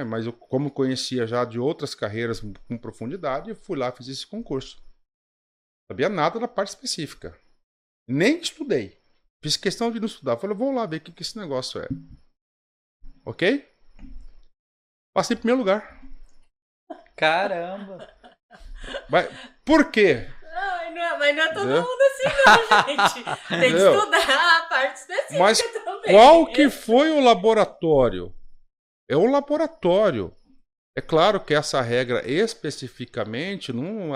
[SPEAKER 3] Mas eu, como conhecia já de outras carreiras com profundidade, eu fui lá e fiz esse concurso. Sabia nada da parte específica. Nem estudei. Fiz questão de não estudar. Falei, vou lá ver o que esse negócio é. Ok? Passei em primeiro lugar.
[SPEAKER 2] Caramba!
[SPEAKER 3] Por quê?
[SPEAKER 1] Mas não é todo mundo assim, não, gente. Tem que estudar a parte específica
[SPEAKER 3] Mas
[SPEAKER 1] também.
[SPEAKER 3] Qual que foi o laboratório? É o laboratório. É claro que essa regra especificamente não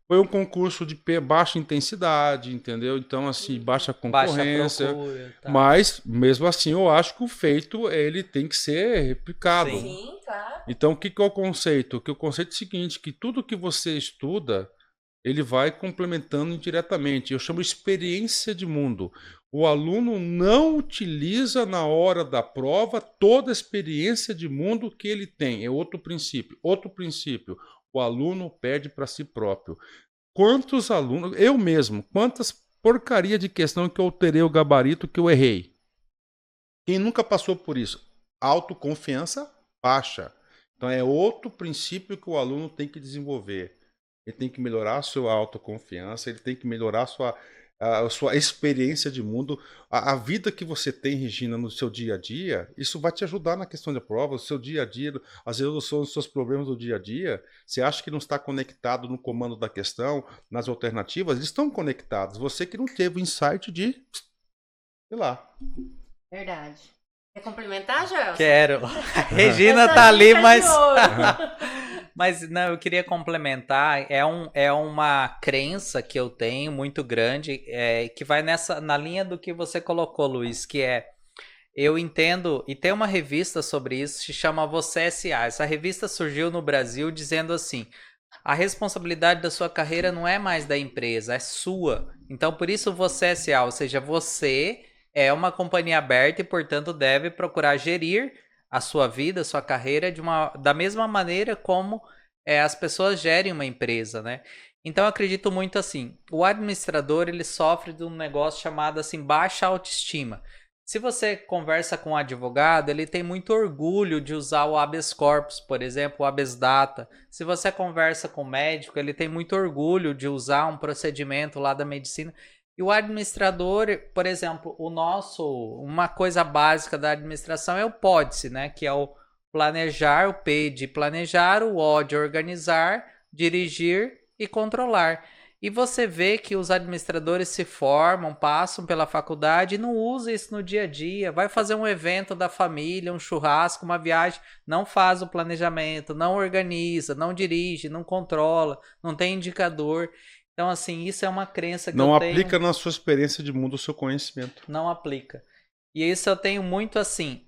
[SPEAKER 3] foi um concurso de baixa intensidade, entendeu? Então, assim, baixa concorrência.
[SPEAKER 2] Baixa procura, tá.
[SPEAKER 3] Mas, mesmo assim, eu acho que o feito ele tem que ser replicado.
[SPEAKER 1] Sim, claro.
[SPEAKER 3] Então, o que é o conceito? O conceito é o seguinte, que tudo que você estuda, ele vai complementando indiretamente. Eu chamo experiência de mundo. O aluno não utiliza na hora da prova toda a experiência de mundo que ele tem. É outro princípio. Outro princípio. O aluno perde para si próprio. Quantos alunos, eu mesmo, quantas porcaria de questão que eu alterei o gabarito que eu errei? Quem nunca passou por isso? Autoconfiança baixa. Então é outro princípio que o aluno tem que desenvolver. Ele tem que melhorar a sua autoconfiança, ele tem que melhorar a sua experiência de mundo. A vida que você tem, Regina, no seu dia a dia, isso vai te ajudar na questão da prova, no seu dia a dia, as resoluções dos seus problemas do dia a dia. Você acha que não está conectado no comando da questão, nas alternativas? Eles estão conectados. Você que não teve o insight de... sei lá.
[SPEAKER 1] Verdade. Quer complementar, Joel?
[SPEAKER 2] Quero. A Regina tá ali, mas... Mas não, eu queria complementar, é uma crença que eu tenho muito grande, que vai na linha do que você colocou, Luiz, que eu entendo, e tem uma revista sobre isso, se chama Você S.A. Essa revista surgiu no Brasil dizendo assim, a responsabilidade da sua carreira não é mais da empresa, é sua. Então, por isso Você S.A., ou seja, você é uma companhia aberta e, portanto, deve procurar gerir a sua vida, a sua carreira da mesma maneira como as pessoas gerem uma empresa, né? Então eu acredito muito assim, o administrador ele sofre de um negócio chamado assim baixa autoestima. Se você conversa com um advogado, ele tem muito orgulho de usar o habeas corpus, por exemplo, o habeas data. Se você conversa com um médico, ele tem muito orgulho de usar um procedimento lá da medicina. E o administrador, por exemplo, uma coisa básica da administração é o PODCE, né? Que é o planejar, o P de planejar, o O de organizar, dirigir e controlar. E você vê que os administradores se formam, passam pela faculdade e não usam isso no dia a dia. Vai fazer um evento da família, um churrasco, uma viagem, não faz o planejamento, não organiza, não dirige, não controla, não tem indicador. Então, assim, isso é uma crença que
[SPEAKER 3] não
[SPEAKER 2] eu tenho...
[SPEAKER 3] Não aplica na sua experiência de mundo o seu conhecimento.
[SPEAKER 2] Não aplica. E isso eu tenho muito assim,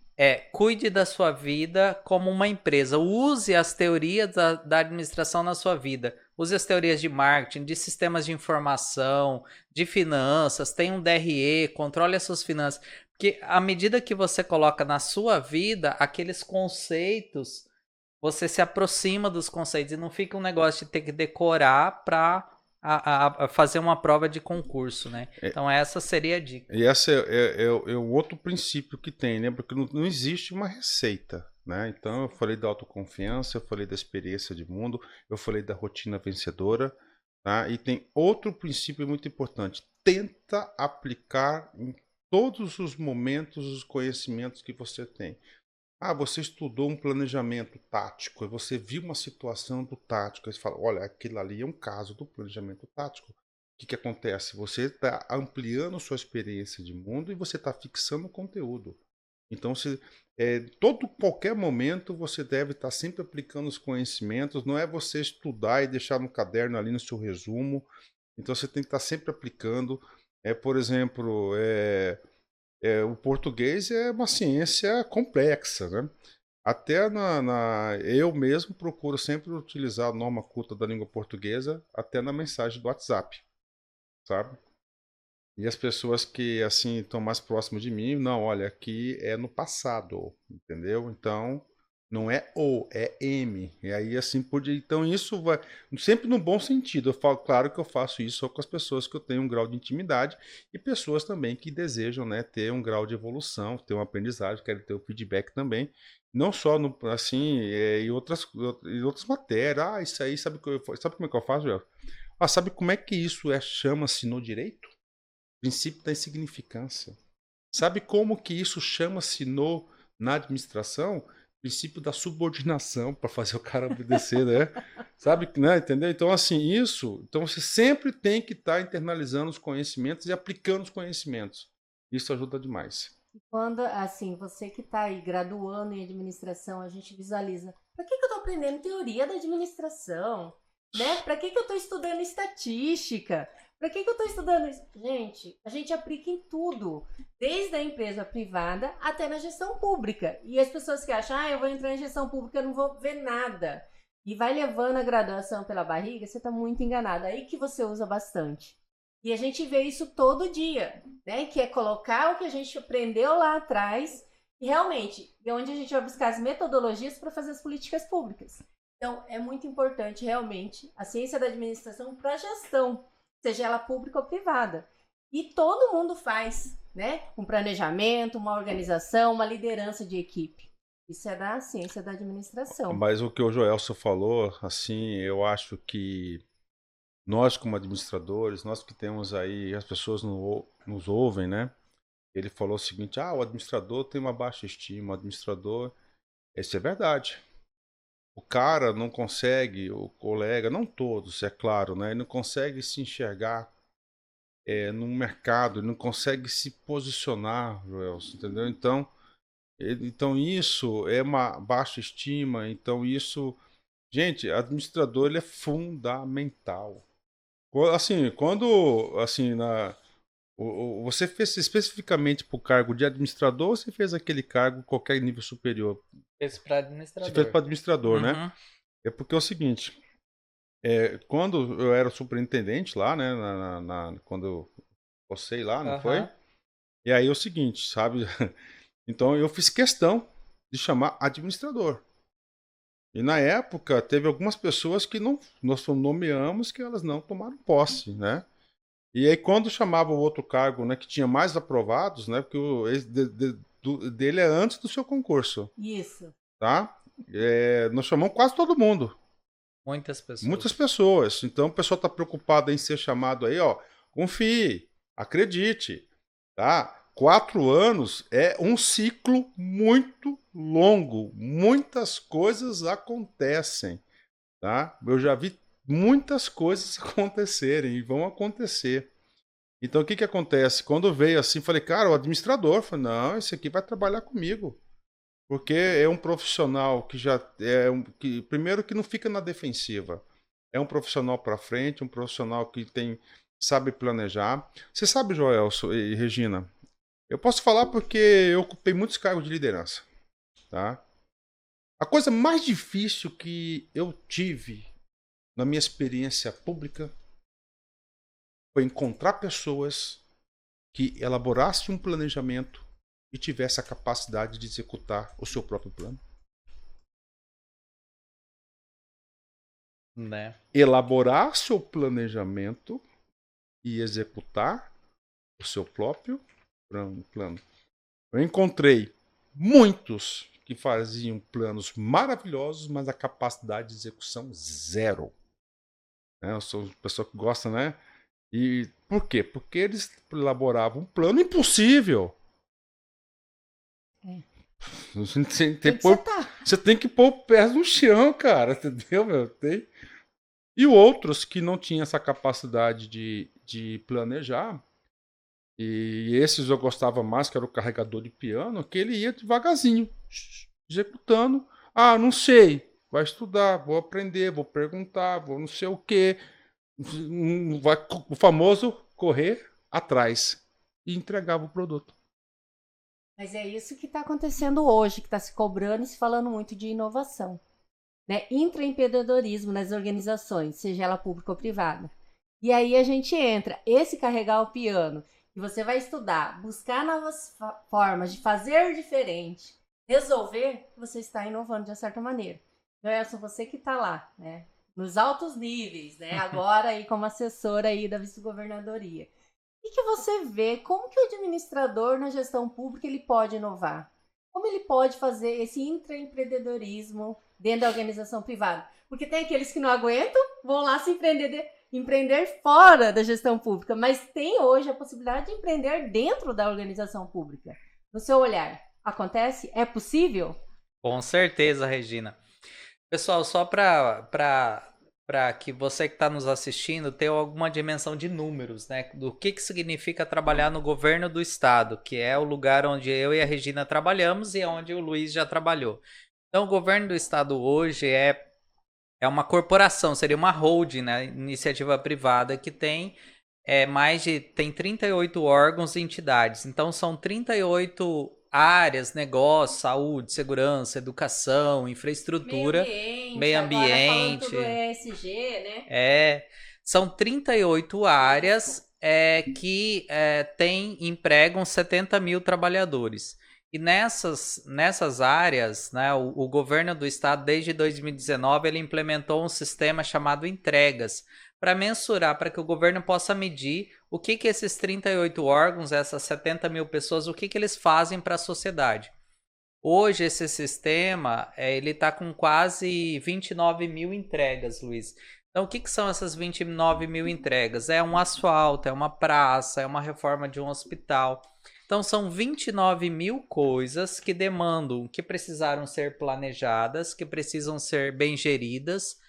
[SPEAKER 2] cuide da sua vida como uma empresa. Use as teorias da administração na sua vida. Use as teorias de marketing, de sistemas de informação, de finanças, tenha um DRE, controle as suas finanças. Porque à medida que você coloca na sua vida, aqueles conceitos, você se aproxima dos conceitos e não fica um negócio de ter que decorar para a fazer uma prova de concurso, né? Então essa seria a dica.
[SPEAKER 3] E esse é o outro princípio que tem, né? Porque não existe uma receita, né? Então eu falei da autoconfiança, eu falei da experiência de mundo, eu falei da rotina vencedora, tá? E tem outro princípio muito importante. Tenta aplicar em todos os momentos os conhecimentos que você tem. Você estudou um planejamento tático, você viu uma situação do tático, aí você fala, olha, aquilo ali é um caso do planejamento tático. O que acontece? Você está ampliando sua experiência de mundo e você está fixando o conteúdo. Então, qualquer momento você deve estar sempre aplicando os conhecimentos, não é você estudar e deixar no caderno ali no seu resumo. Então, você tem que estar sempre aplicando. Por exemplo, o português é uma ciência complexa, né? Até eu mesmo procuro sempre utilizar a norma culta da língua portuguesa até na mensagem do WhatsApp, sabe? E as pessoas que assim estão mais próximas de mim, não, olha, aqui é no passado, entendeu? Então não é o, é M. E aí assim por diante. Então isso vai sempre no bom sentido. Eu falo, claro que eu faço isso só com as pessoas que eu tenho um grau de intimidade e pessoas também que desejam, né, ter um grau de evolução, ter uma aprendizagem, querem ter o feedback também. Não só no, assim, em outras matérias. Isso aí, sabe como é que eu faço, Joel? Sabe como é que isso chama-se no direito? Princípio da insignificância. Sabe como que isso chama-se na administração? Princípio da subordinação, para fazer o cara obedecer, né? Sabe, né? Entendeu? Então, assim, então você sempre tem que estar internalizando os conhecimentos e aplicando os conhecimentos. Isso ajuda demais.
[SPEAKER 1] Quando, assim, você que está aí graduando em administração, a gente visualiza, para que eu estou aprendendo teoria da administração? Né? Para que eu estou estudando estatística? Para que eu estou estudando isso? Gente, a gente aplica em tudo, desde a empresa privada até na gestão pública. E as pessoas que acham, eu vou entrar em gestão pública, eu não vou ver nada. E vai levando a graduação pela barriga, você está muito enganado. Aí que você usa bastante. E a gente vê isso todo dia, né? Que é colocar o que a gente aprendeu lá atrás e realmente, é onde a gente vai buscar as metodologias para fazer as políticas públicas. Então, é muito importante realmente a ciência da administração para a gestão, seja ela pública ou privada. E todo mundo faz, né? Um planejamento, uma organização, uma liderança de equipe. Isso é da ciência da administração.
[SPEAKER 3] Mas o que o Joelson falou, assim, eu acho que nós como administradores, nós que temos aí, as pessoas nos ouvem, né? Ele falou o seguinte, o administrador tem uma baixa estima, o administrador... Isso é verdade. O cara não consegue, o colega, não todos, é claro, né? Ele não consegue se enxergar no mercado, ele não consegue se posicionar, Joelson, entendeu? Então isso é uma baixa estima, então isso... Gente, administrador ele é fundamental. Assim, você fez especificamente para o cargo de administrador ou você fez aquele cargo qualquer nível superior?
[SPEAKER 2] Fez para administrador.
[SPEAKER 3] Você fez para administrador, né? É porque é o seguinte, quando eu era superintendente lá, né, quando eu postei lá, não foi? E aí é o seguinte, sabe? Então eu fiz questão de chamar administrador. E na época teve algumas pessoas que nós nomeamos que elas não tomaram posse, né? E aí quando chamava o outro cargo, né, que tinha mais aprovados, né, porque dele é antes do seu concurso.
[SPEAKER 1] Isso.
[SPEAKER 3] Tá? Nós chamamos quase todo mundo.
[SPEAKER 2] Muitas pessoas.
[SPEAKER 3] Muitas pessoas. Então o pessoal está preocupado em ser chamado aí, confie, acredite, tá? 4 anos é um ciclo muito longo. Muitas coisas acontecem, tá? Eu já vi muitas coisas acontecerem e vão acontecer. Então o que acontece? Quando veio assim, falei, cara, o administrador, falei, não, esse aqui vai trabalhar comigo. Porque é um profissional que já primeiro que não fica na defensiva. É um profissional para frente, um profissional que sabe planejar. Você sabe, Joelson e Regina, eu posso falar porque eu ocupei muitos cargos de liderança, tá? A coisa mais difícil que eu tive na minha experiência pública foi encontrar pessoas que elaborassem um planejamento e tivesse a capacidade de executar o seu próprio plano.
[SPEAKER 2] Né?
[SPEAKER 3] elaborar seu planejamento e executar o seu próprio plano. Eu encontrei muitos que faziam planos maravilhosos, mas a capacidade de execução zero. Eu sou uma pessoa que gosta, né? E por quê? Porque eles elaboravam um plano impossível. Você tem que pôr o pé no chão, cara, entendeu, meu? E outros que não tinham essa capacidade de planejar, e esses eu gostava mais, que era o carregador de piano, que ele ia devagarzinho, executando. Ah, não sei, vai estudar, vou aprender, vou perguntar, vou não sei o quê. Vai, o famoso correr atrás, e entregava o produto.
[SPEAKER 1] Mas é isso que está acontecendo hoje, que está se cobrando e se falando muito de inovação. Né? Intraempreendedorismo nas organizações, seja ela pública ou privada. E aí a gente entra, esse carregar o piano, que você vai estudar, buscar novas formas de fazer diferente, resolver, você está inovando de uma certa maneira. Joelson, você que está lá, né? Nos altos níveis, né? Agora aí como assessora aí da vice-governadoria. E que você vê como que o administrador na gestão pública ele pode inovar? Como ele pode fazer esse intraempreendedorismo dentro da organização privada? Porque tem aqueles que não aguentam, vão lá se empreender fora da gestão pública, mas tem hoje a possibilidade de empreender dentro da organização pública. No seu olhar, acontece? É possível?
[SPEAKER 2] Com certeza, Regina. Pessoal, só para que você que está nos assistindo tenha alguma dimensão de números, né? Do que significa trabalhar no governo do estado, que é o lugar onde eu e a Regina trabalhamos e onde o Luiz já trabalhou. Então, o governo do estado hoje é uma corporação, seria uma holding, né? Iniciativa privada que tem tem 38 órgãos e entidades. Então, são 38 áreas, negócio, saúde, segurança, educação, infraestrutura, meio ambiente.
[SPEAKER 1] Agora falando do ESG, né?
[SPEAKER 2] São 38 áreas que empregam 70 mil trabalhadores. E nessas áreas, né, o governo do estado, desde 2019, ele implementou um sistema chamado entregas, para mensurar, para que o governo possa medir o que esses 38 órgãos, essas 70 mil pessoas, o que eles fazem para a sociedade. Hoje, esse sistema ele está com quase 29 mil entregas, Luiz. Então, o que são essas 29 mil entregas? É um asfalto, é uma praça, é uma reforma de um hospital. Então, são 29 mil coisas que demandam, que precisaram ser planejadas, que precisam ser bem geridas,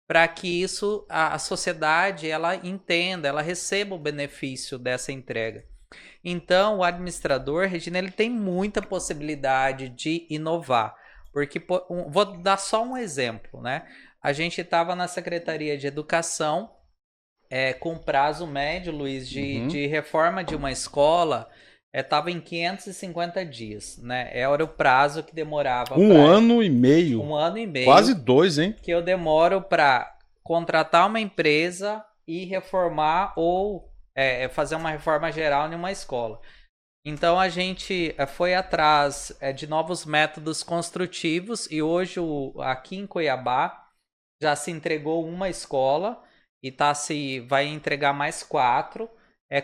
[SPEAKER 2] para que isso, a sociedade, ela entenda, ela receba o benefício dessa entrega. Então, o administrador, Regina, ele tem muita possibilidade de inovar. Porque, vou dar só um exemplo, né? A gente estava na Secretaria de Educação, com prazo médio, Luiz, de reforma de uma escola, estava em 550 dias, né? Era o prazo que demorava.
[SPEAKER 3] Um ano e meio. Quase 2, hein?
[SPEAKER 2] Que eu demoro para contratar uma empresa e reformar ou fazer uma reforma geral em uma escola. Então a gente foi atrás de novos métodos construtivos e hoje aqui em Cuiabá já se entregou uma escola e vai entregar mais 4.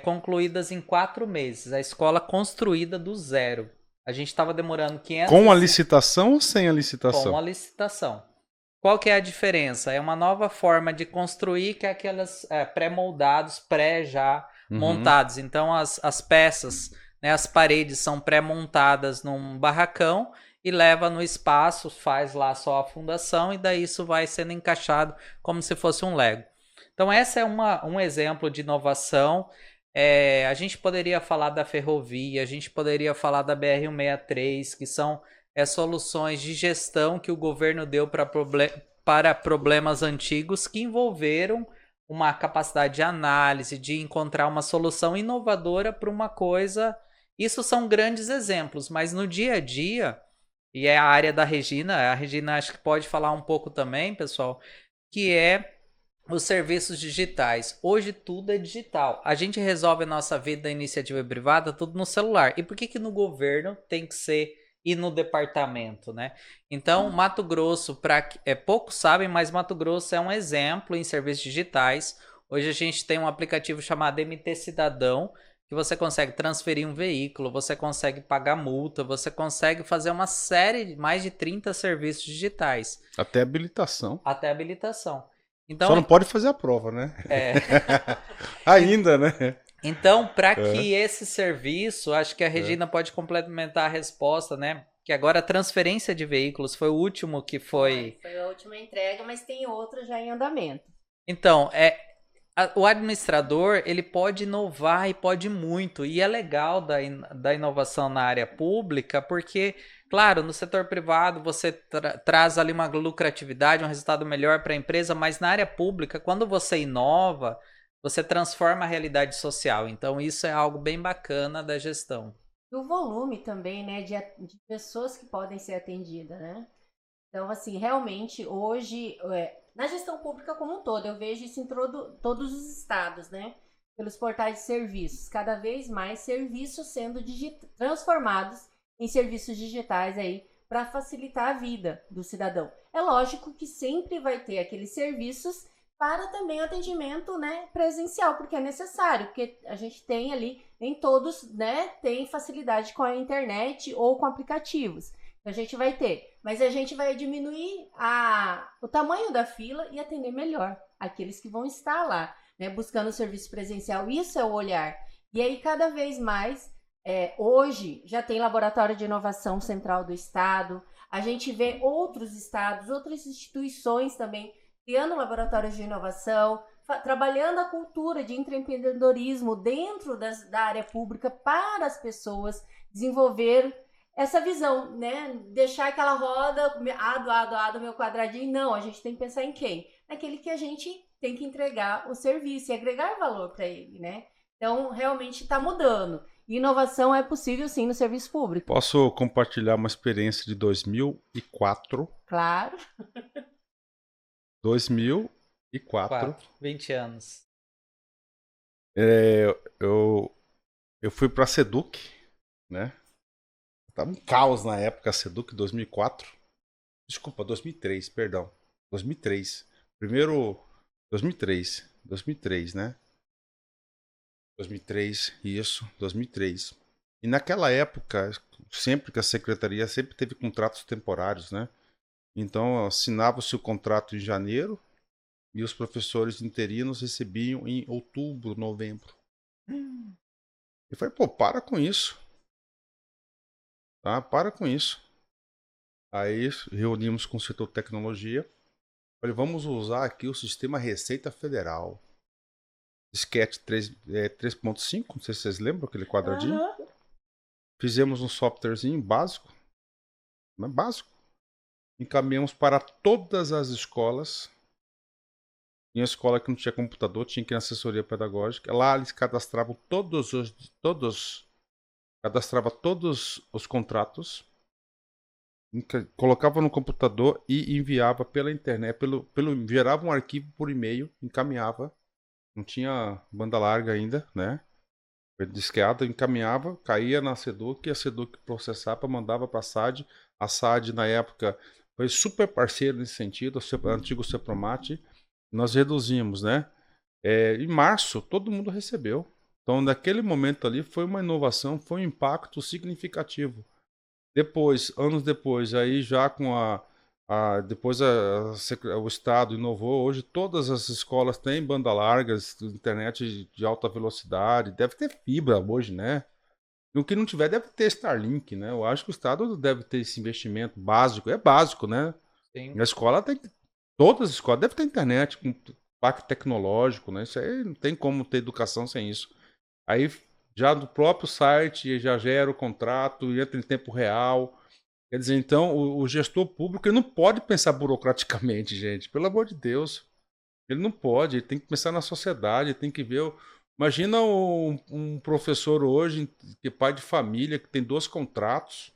[SPEAKER 2] Concluídas em 4 meses. A escola construída do zero. A gente estava demorando 500...
[SPEAKER 3] Com a licitação ou sem a licitação?
[SPEAKER 2] Com a licitação. Qual que é a diferença? É uma nova forma de construir que é aquelas pré-moldados, já montados. Então as peças, né, as paredes são pré-montadas num barracão e leva no espaço, faz lá só a fundação e daí isso vai sendo encaixado como se fosse um Lego. Então esse é um exemplo de inovação. A gente poderia falar da ferrovia, a gente poderia falar da BR-163, que são soluções de gestão que o governo deu para problemas antigos que envolveram uma capacidade de análise, de encontrar uma solução inovadora para uma coisa. Isso são grandes exemplos, mas no dia a dia, e é a área da Regina, a Regina acho que pode falar um pouco também, pessoal, que os serviços digitais. Hoje tudo é digital. A gente resolve a nossa vida da iniciativa privada tudo no celular. E por que no governo tem que ser e no departamento, né? Então, Mato Grosso, poucos sabem, mas Mato Grosso é um exemplo em serviços digitais. Hoje a gente tem um aplicativo chamado MT Cidadão, que você consegue transferir um veículo, você consegue pagar multa, você consegue fazer uma série, mais de 30 serviços digitais.
[SPEAKER 3] Até habilitação.
[SPEAKER 2] Até habilitação. Então,
[SPEAKER 3] Só não pode fazer a prova, né?
[SPEAKER 2] É.
[SPEAKER 3] Ainda, né?
[SPEAKER 2] Então, para que esse serviço, acho que a Regina pode complementar a resposta, né? Que agora a transferência de veículos foi o último que foi...
[SPEAKER 1] Foi a última entrega, mas tem outro já em andamento.
[SPEAKER 2] Então, o administrador, ele pode inovar e pode muito. E é legal da inovação na área pública, porque, claro, no setor privado você traz ali uma lucratividade, um resultado melhor para a empresa, mas na área pública, quando você inova, você transforma a realidade social. Então, isso é algo bem bacana da gestão.
[SPEAKER 1] E o volume também, né, de pessoas que podem ser atendidas, né? Então, assim, realmente, hoje, na gestão pública como um todo, eu vejo isso em todos os estados, né? Pelos portais de serviços. Cada vez mais serviços sendo transformados em serviços digitais aí para facilitar a vida do cidadão. É lógico que sempre vai ter aqueles serviços para também atendimento, né, presencial, porque é necessário, porque a gente tem ali, nem todos, né, tem facilidade com a internet ou com aplicativos. A gente vai ter, mas a gente vai diminuir o tamanho da fila e atender melhor aqueles que vão estar lá, né, buscando o serviço presencial. Isso é o olhar. E aí, cada vez mais, hoje já tem Laboratório de Inovação Central do Estado, a gente vê outros estados, outras instituições também criando laboratórios de inovação, trabalhando a cultura de empreendedorismo dentro da área pública para as pessoas desenvolver essa visão, né? Deixar aquela roda, ado, meu quadradinho. Não, a gente tem que pensar em quem? Naquele que a gente tem que entregar o serviço e agregar valor para ele, né? Então, realmente está mudando. E inovação é possível, sim, no serviço público.
[SPEAKER 3] Posso compartilhar uma experiência de 2004?
[SPEAKER 1] Claro.
[SPEAKER 3] 2004.
[SPEAKER 2] 20 anos.
[SPEAKER 3] Eu fui para a Seduc, né? Tava um caos na época, a Seduc 2004. Desculpa, 2003, perdão. 2003. Primeiro, 2003, né? 2003, isso, 2003. E naquela época, sempre que a secretaria sempre teve contratos temporários, né? Então, assinava-se o contrato em janeiro e os professores interinos recebiam em outubro, novembro. Eu falei, pô, para com isso. Tá? Para com isso. Aí reunimos com o setor tecnologia. Falei, vamos usar aqui o sistema Receita Federal. Disquete 3.5, não sei se vocês lembram aquele quadradinho. Uhum. Fizemos um softwarezinho básico. Né? Básico. Encaminhamos para todas as escolas. Em uma escola que não tinha computador, tinha que ir na assessoria pedagógica. Lá eles cadastravam todos os contratos, colocava no computador e enviava pela internet, gerava um arquivo por e-mail, encaminhava. Não tinha banda larga ainda, né? Disqueada, encaminhava, caía na Seduc, a Seduc processava, mandava para a SAD. A SAD, na época, foi super parceiro nesse sentido, o antigo Sepromate. Nós reduzimos, né? Em março, todo mundo recebeu. Então, naquele momento ali, foi uma inovação, foi um impacto significativo. Depois, anos depois, aí já com depois o Estado inovou. Hoje todas as escolas têm banda larga, internet de alta velocidade. Deve ter fibra hoje, né? E o que não tiver deve ter Starlink, né? Eu acho que o Estado deve ter esse investimento básico. É básico, né?
[SPEAKER 2] Sim.
[SPEAKER 3] A escola todas as escolas devem ter internet com parque tecnológico, né? Isso aí não tem como ter educação sem isso. Aí já do próprio site já gera o contrato, entra em tempo real. Quer dizer, então, o gestor público ele não pode pensar burocraticamente, gente. Pelo amor de Deus. Ele não pode, ele tem que pensar na sociedade, tem que ver. Imagina um professor hoje, que é pai de família, que tem 2 contratos,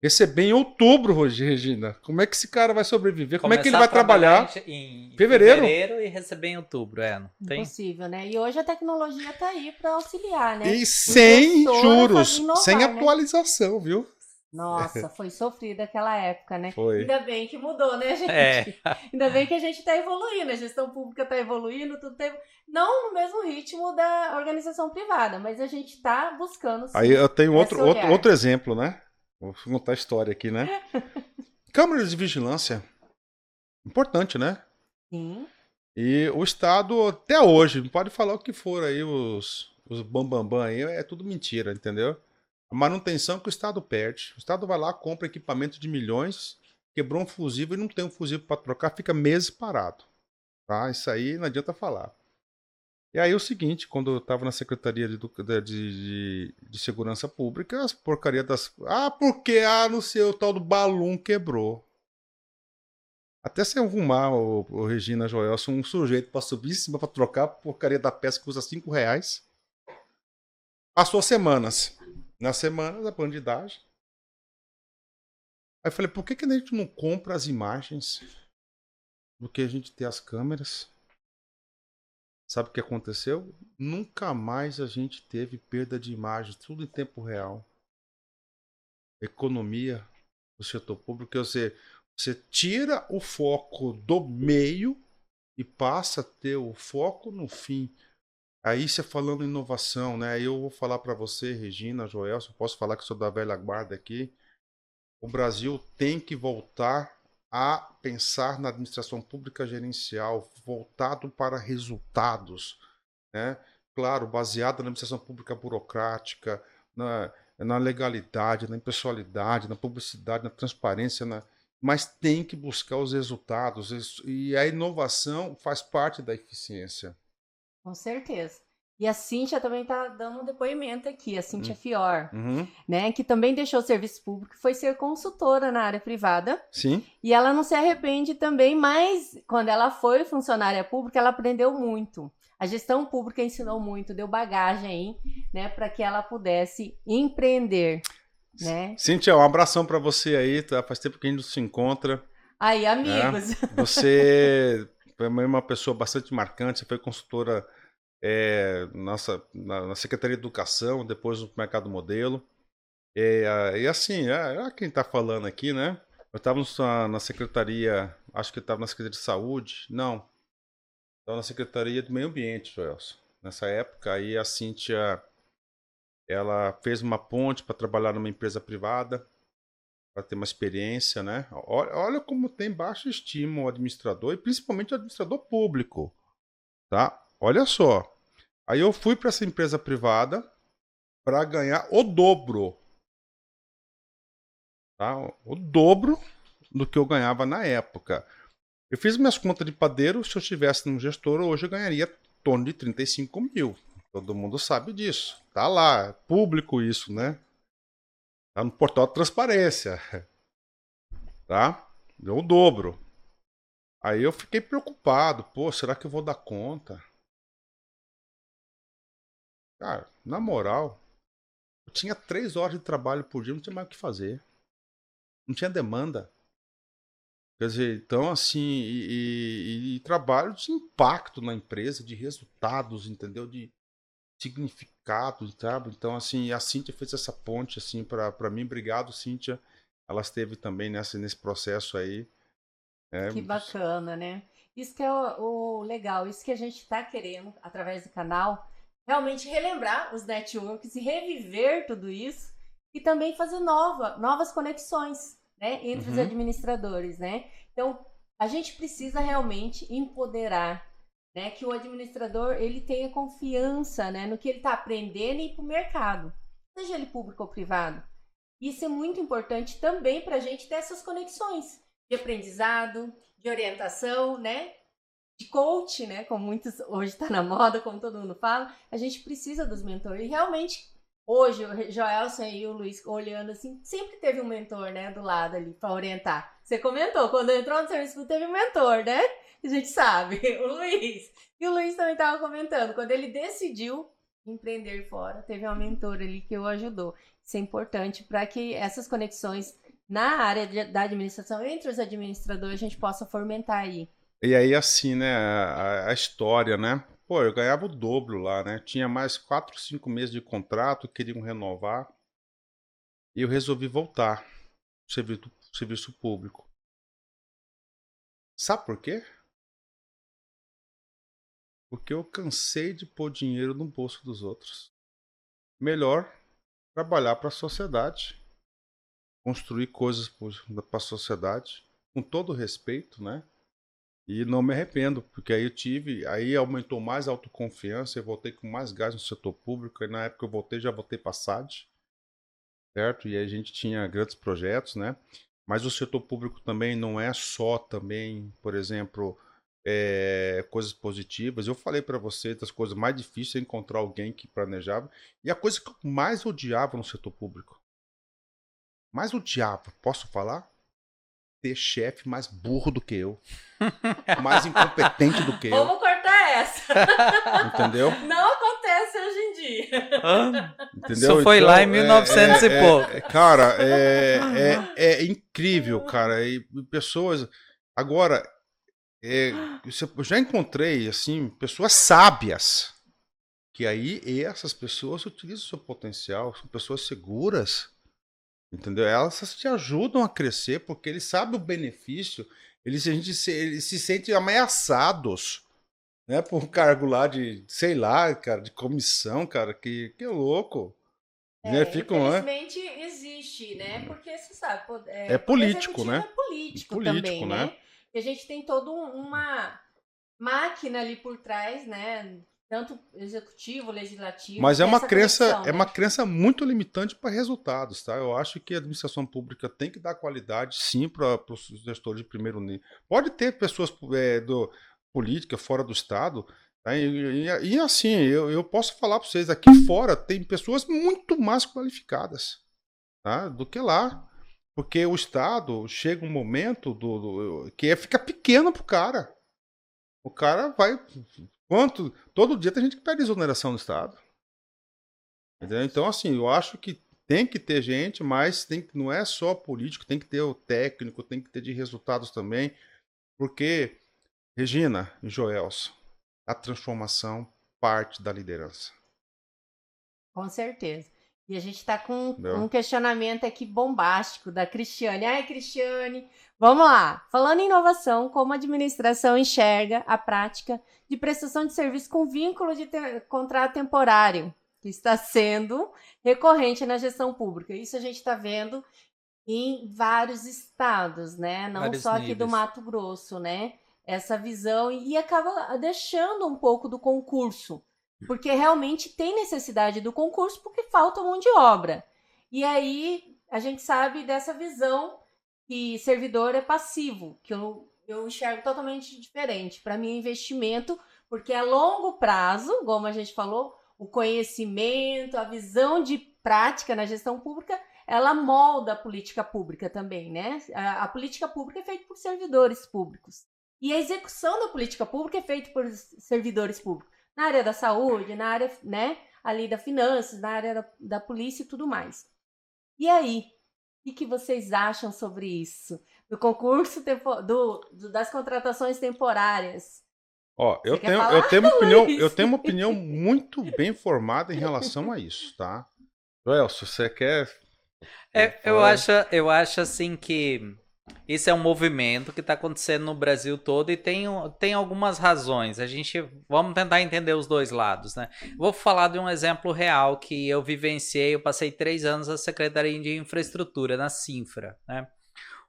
[SPEAKER 3] receber em outubro, Regina. Como é que esse cara vai sobreviver? Como é que ele vai trabalhar
[SPEAKER 2] em
[SPEAKER 3] fevereiro
[SPEAKER 2] e receber em outubro? Não tem?
[SPEAKER 1] Impossível, né? E hoje a tecnologia está aí para auxiliar, né?
[SPEAKER 3] E sem juros,
[SPEAKER 1] inovar,
[SPEAKER 3] sem
[SPEAKER 1] né?
[SPEAKER 3] atualização, viu?
[SPEAKER 1] Nossa, foi sofrida aquela época, né?
[SPEAKER 3] Foi.
[SPEAKER 1] Ainda bem que mudou, né, gente?
[SPEAKER 2] É.
[SPEAKER 1] Ainda bem que a gente está evoluindo, a gestão pública está evoluindo, tudo tá... não no mesmo ritmo da organização privada, mas a gente está buscando sim.
[SPEAKER 3] Aí eu tenho
[SPEAKER 1] esse olhar.
[SPEAKER 3] outro exemplo, né? Vou contar a história aqui, né? Câmeras de vigilância. Importante, né?
[SPEAKER 1] Sim.
[SPEAKER 3] E o Estado, até hoje, pode falar o que for aí, os bambambam aí, é tudo mentira, entendeu? A manutenção que o Estado perde. O Estado vai lá, compra equipamento de milhões, quebrou um fusível e não tem um fusível para trocar, fica meses parado. Tá? Isso aí não adianta falar. E aí o seguinte, quando eu estava na Secretaria de Segurança Pública, as porcaria das... Ah, porque, não sei, o tal do balão quebrou. Até se arrumar, o Regina Joelson, um sujeito para subir em cima para trocar a porcaria da peça que custa R$5. Passou semanas. Nas semanas, a bandidagem. Aí eu falei, por que a gente não compra as imagens do que a gente tem as câmeras? Sabe o que aconteceu? Nunca mais a gente teve perda de imagens, tudo em tempo real. Economia do setor público, você tira o foco do meio e passa a ter o foco no fim. Aí você falando em inovação, né? Eu vou falar para você, Regina, Joelson, posso falar que sou da velha guarda aqui. O Brasil tem que voltar a pensar na administração pública gerencial, voltado para resultados, né? Claro, baseado na administração pública burocrática, na legalidade, na impessoalidade, na publicidade, na transparência, mas tem que buscar os resultados. E a inovação faz parte da eficiência.
[SPEAKER 1] Com certeza. E a Cíntia também está dando um depoimento aqui, a Cíntia Fior, né, que também deixou o serviço público, foi ser consultora na área privada.
[SPEAKER 3] Sim.
[SPEAKER 1] E ela não se arrepende também, mas quando ela foi funcionária pública, ela aprendeu muito. A gestão pública ensinou muito, deu bagagem aí, né, para que ela pudesse empreender, né?
[SPEAKER 3] Cíntia, um abração para você aí, tá? Faz tempo que a gente não se encontra.
[SPEAKER 1] Aí, amigos.
[SPEAKER 3] Você foi uma pessoa bastante marcante, você foi consultora na Secretaria de Educação, depois no Mercado Modelo. E assim, quem está falando aqui, né? Eu estava na Secretaria, acho que eu estava na Secretaria de Saúde, não, estava na Secretaria do Meio Ambiente, Joelson. Nessa época, aí a Cíntia, ela fez uma ponte para trabalhar numa empresa privada, para ter uma experiência, né? Olha como tem baixa estima o administrador, e principalmente o administrador público, tá? Olha só. Aí eu fui para essa empresa privada para ganhar o dobro. Tá? O dobro do que eu ganhava na época. Eu fiz minhas contas de padeiro, se eu estivesse num gestor, hoje eu ganharia em torno de 35 mil. Todo mundo sabe disso. Tá lá, é público isso, né? Tá no portal de transparência. Tá? Deu o dobro. Aí eu fiquei preocupado. Pô, será que eu vou dar conta? Cara, na moral, eu tinha 3 horas de trabalho por dia, não tinha mais o que fazer. Não tinha demanda. Quer dizer, então assim, e trabalho de impacto na empresa, de resultados, entendeu? De significado, sabe? Então assim, a Cíntia fez essa ponte assim para mim. Obrigado, Cíntia. Ela esteve também nesse processo aí.
[SPEAKER 1] Que bacana, né? Isso que é o legal, isso que a gente está querendo, através do canal, realmente relembrar os networks e reviver tudo isso e também fazer novas conexões, né, entre os administradores, né? Então, a gente precisa realmente empoderar, né, que o administrador ele tenha confiança, né, no que ele está aprendendo e ir para o mercado, seja ele público ou privado. Isso é muito importante também para a gente ter essas conexões de aprendizado, de orientação, né? De coach, né? Como muitos hoje está na moda, como todo mundo fala, a gente precisa dos mentores. E realmente, hoje, o Joelson e o Luiz olhando assim, sempre teve um mentor, né? Do lado ali para orientar. Você comentou, quando entrou no serviço teve um mentor, né? A gente sabe, o Luiz. E o Luiz também estava comentando, quando ele decidiu empreender fora, teve uma mentora ali que o ajudou. Isso é importante para que essas conexões na área da administração, entre os administradores, a gente possa fomentar aí.
[SPEAKER 3] E aí, assim, né, a história, né? Pô, eu ganhava o dobro lá, né? Tinha mais 4, 5 meses de contrato, queriam renovar. E eu resolvi voltar pro serviço público. Sabe por quê? Porque eu cansei de pôr dinheiro no bolso dos outros. Melhor trabalhar para a sociedade, construir coisas para a sociedade, com todo respeito, né? E não me arrependo, porque aí aumentou mais a autoconfiança, eu voltei com mais gás no setor público, e na época eu voltei, já voltei para a SAD, certo? E aí a gente tinha grandes projetos, né? Mas o setor público também não é só também, por exemplo, coisas positivas. Eu falei para você das coisas mais difíceis é encontrar alguém que planejava. E a coisa que eu mais odiava no setor público, mais odiava, posso falar? Ter chefe mais burro do que eu, mais incompetente do que eu.
[SPEAKER 1] Vamos cortar essa.
[SPEAKER 3] Entendeu?
[SPEAKER 1] Não acontece hoje em dia.
[SPEAKER 3] Entendeu?
[SPEAKER 2] Isso foi
[SPEAKER 3] então,
[SPEAKER 2] lá em 1900 e pouco.
[SPEAKER 3] Cara, é incrível, cara. E pessoas. Agora, eu já encontrei, assim, pessoas sábias. Que aí essas pessoas utilizam o seu potencial, são pessoas seguras. Entendeu? Elas te ajudam a crescer porque eles sabem o benefício. Eles se sentem ameaçados, né? Por um cargo lá de, sei lá, cara, de comissão, cara, que é louco. Né? Ficam,
[SPEAKER 1] infelizmente existe, né? Porque você sabe,
[SPEAKER 3] é político,
[SPEAKER 1] executivo
[SPEAKER 3] né?
[SPEAKER 1] é político
[SPEAKER 3] Político,
[SPEAKER 1] também,
[SPEAKER 3] né?
[SPEAKER 1] né? E a gente tem toda uma máquina ali por trás, né? Tanto executivo, legislativo.
[SPEAKER 3] Mas é uma crença,
[SPEAKER 1] conexão,
[SPEAKER 3] é uma
[SPEAKER 1] né?
[SPEAKER 3] crença muito limitante para resultados, tá? Eu acho que a administração pública tem que dar qualidade, sim, para os gestores de primeiro nível. Pode ter pessoas do política fora do estado, tá? E assim, eu posso falar para vocês, aqui fora tem pessoas muito mais qualificadas, tá? Do que lá. Porque o estado chega um momento que fica pequeno pro cara. O cara vai. Todo dia tem gente que pede exoneração do estado. Entendeu? Então, assim, eu acho que tem que ter gente, mas não é só político, tem que ter o técnico, tem que ter de resultados também. Porque, Regina e Joelson, a transformação parte da liderança.
[SPEAKER 1] Com certeza. E a gente está com
[SPEAKER 3] Entendeu?
[SPEAKER 1] um questionamento aqui bombástico da Cristiane. Ai, Cristiane, vamos lá. Falando em inovação, como a administração enxerga a prática de prestação de serviço com vínculo de contrato temporário, que está sendo recorrente na gestão pública? Isso a gente está vendo em vários estados, né? Não
[SPEAKER 2] Vários
[SPEAKER 1] só aqui do
[SPEAKER 2] níveis.
[SPEAKER 1] Mato Grosso, né? Essa visão e acaba deixando um pouco do concurso, porque realmente tem necessidade do concurso porque falta mão de obra. E aí a gente sabe dessa visão que servidor é passivo, que eu enxergo totalmente diferente. Para mim é investimento, porque a longo prazo, como a gente falou, o conhecimento, a visão de prática na gestão pública, ela molda a política pública também, né? A política pública é feita por servidores públicos. E a execução da política pública é feita por servidores públicos. Na área da saúde, na área, né, ali da finanças, na área da polícia e tudo mais. E aí, o que vocês acham sobre isso? Do concurso, das contratações temporárias?
[SPEAKER 3] Ó,
[SPEAKER 1] Você quer falar,
[SPEAKER 3] eu tenho uma opinião muito bem formada em relação a isso, tá? Joelson, você quer...
[SPEAKER 2] Eu acho assim que isso é um movimento que está acontecendo no Brasil todo e tem algumas razões. Vamos tentar entender os dois lados, né? Vou falar de um exemplo real que eu vivenciei. Eu passei 3 anos na Secretaria de Infraestrutura, na Cinfra, né?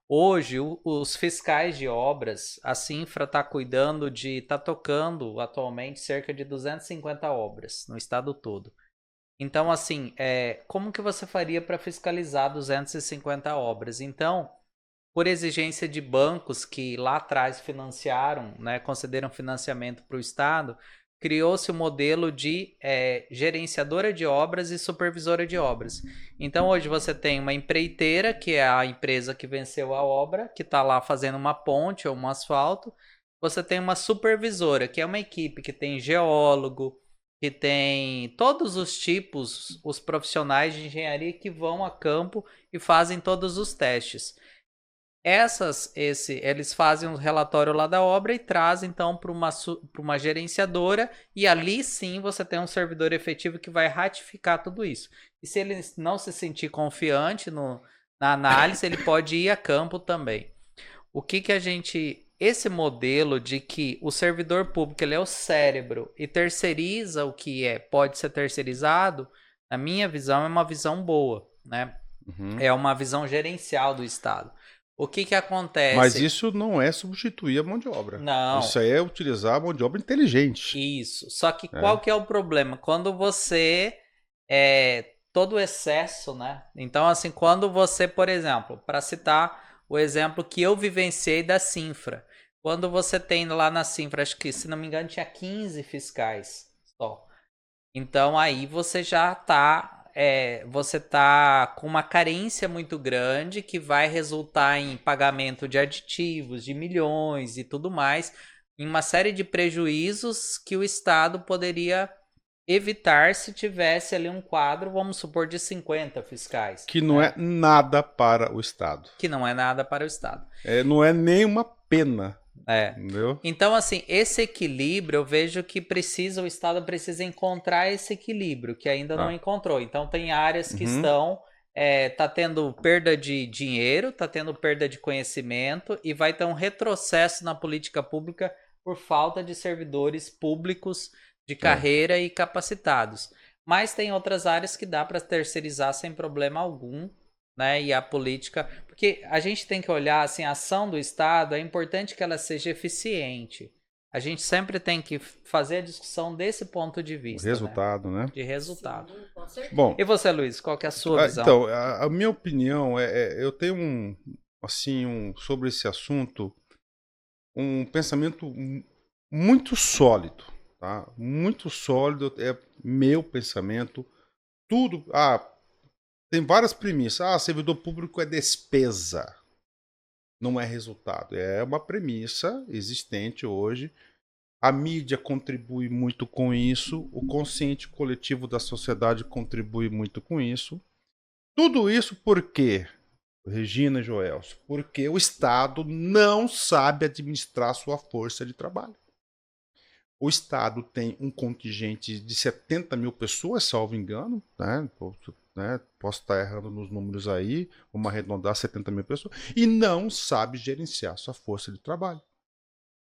[SPEAKER 2] Hoje, os fiscais de obras, a Cinfra está tocando atualmente cerca de 250 obras no estado todo. Então, assim, como que você faria para fiscalizar 250 obras? Então, por exigência de bancos que lá atrás financiaram, né, concederam financiamento para o Estado, criou-se o modelo de gerenciadora de obras e supervisora de obras. Então, hoje você tem uma empreiteira, que é a empresa que venceu a obra, que está lá fazendo uma ponte ou um asfalto. Você tem uma supervisora, que é uma equipe que tem geólogo, que tem todos os tipos, os profissionais de engenharia que vão a campo e fazem todos os testes. Eles fazem um relatório lá da obra e trazem então para uma gerenciadora, e ali sim você tem um servidor efetivo que vai ratificar tudo isso. E se ele não se sentir confiante na análise, ele pode ir a campo também. O que a gente... Esse modelo de que o servidor público ele é o cérebro e terceiriza o que pode ser terceirizado, na minha visão, é uma visão boa, né? É uma visão gerencial do Estado. O que acontece?
[SPEAKER 3] Mas isso não é substituir a mão de obra.
[SPEAKER 2] Não.
[SPEAKER 3] Isso aí é utilizar a mão de obra inteligente.
[SPEAKER 2] Isso. Só que qual que é o problema? Quando você... todo o excesso, né? Então, assim, quando você, por exemplo, para citar o exemplo que eu vivenciei da Sinfra, quando você tem lá na Sinfra, acho que, se não me engano, tinha 15 fiscais só. Então, aí você já está... você tá com uma carência muito grande que vai resultar em pagamento de aditivos, de milhões e tudo mais, em uma série de prejuízos que o Estado poderia evitar se tivesse ali um quadro, vamos supor, de 50 fiscais.
[SPEAKER 3] Que não é nada para o Estado.
[SPEAKER 2] Que não é nada para o Estado.
[SPEAKER 3] Não é nem uma pena. Entendeu?
[SPEAKER 2] Então, assim, esse equilíbrio, eu vejo que o Estado precisa encontrar esse equilíbrio, que ainda não encontrou. Então, tem áreas que estão... tá tendo perda de dinheiro, tá tendo perda de conhecimento e vai ter um retrocesso na política pública por falta de servidores públicos de carreira e capacitados. Mas tem outras áreas que dá para terceirizar sem problema algum, né? E a política... Porque a gente tem que olhar, assim, a ação do Estado, é importante que ela seja eficiente. A gente sempre tem que fazer a discussão desse ponto de vista.
[SPEAKER 3] O resultado, né?
[SPEAKER 2] De resultado.
[SPEAKER 1] Sim, com certeza.
[SPEAKER 3] Bom,
[SPEAKER 2] e você, Luiz, qual que é a sua visão?
[SPEAKER 3] Então, a minha opinião eu tenho sobre esse assunto, um pensamento muito sólido, tá? Muito sólido, é meu pensamento. Tudo, tem várias premissas. Servidor público é despesa, não é resultado. É uma premissa existente hoje. A mídia contribui muito com isso, o consciente coletivo da sociedade contribui muito com isso. Tudo isso por quê, Regina e Joelson? Porque o Estado não sabe administrar sua força de trabalho. O Estado tem um contingente de 70 mil pessoas, salvo engano, né? Posso estar errando nos números aí, vamos arredondar 70 mil pessoas, e não sabe gerenciar sua força de trabalho.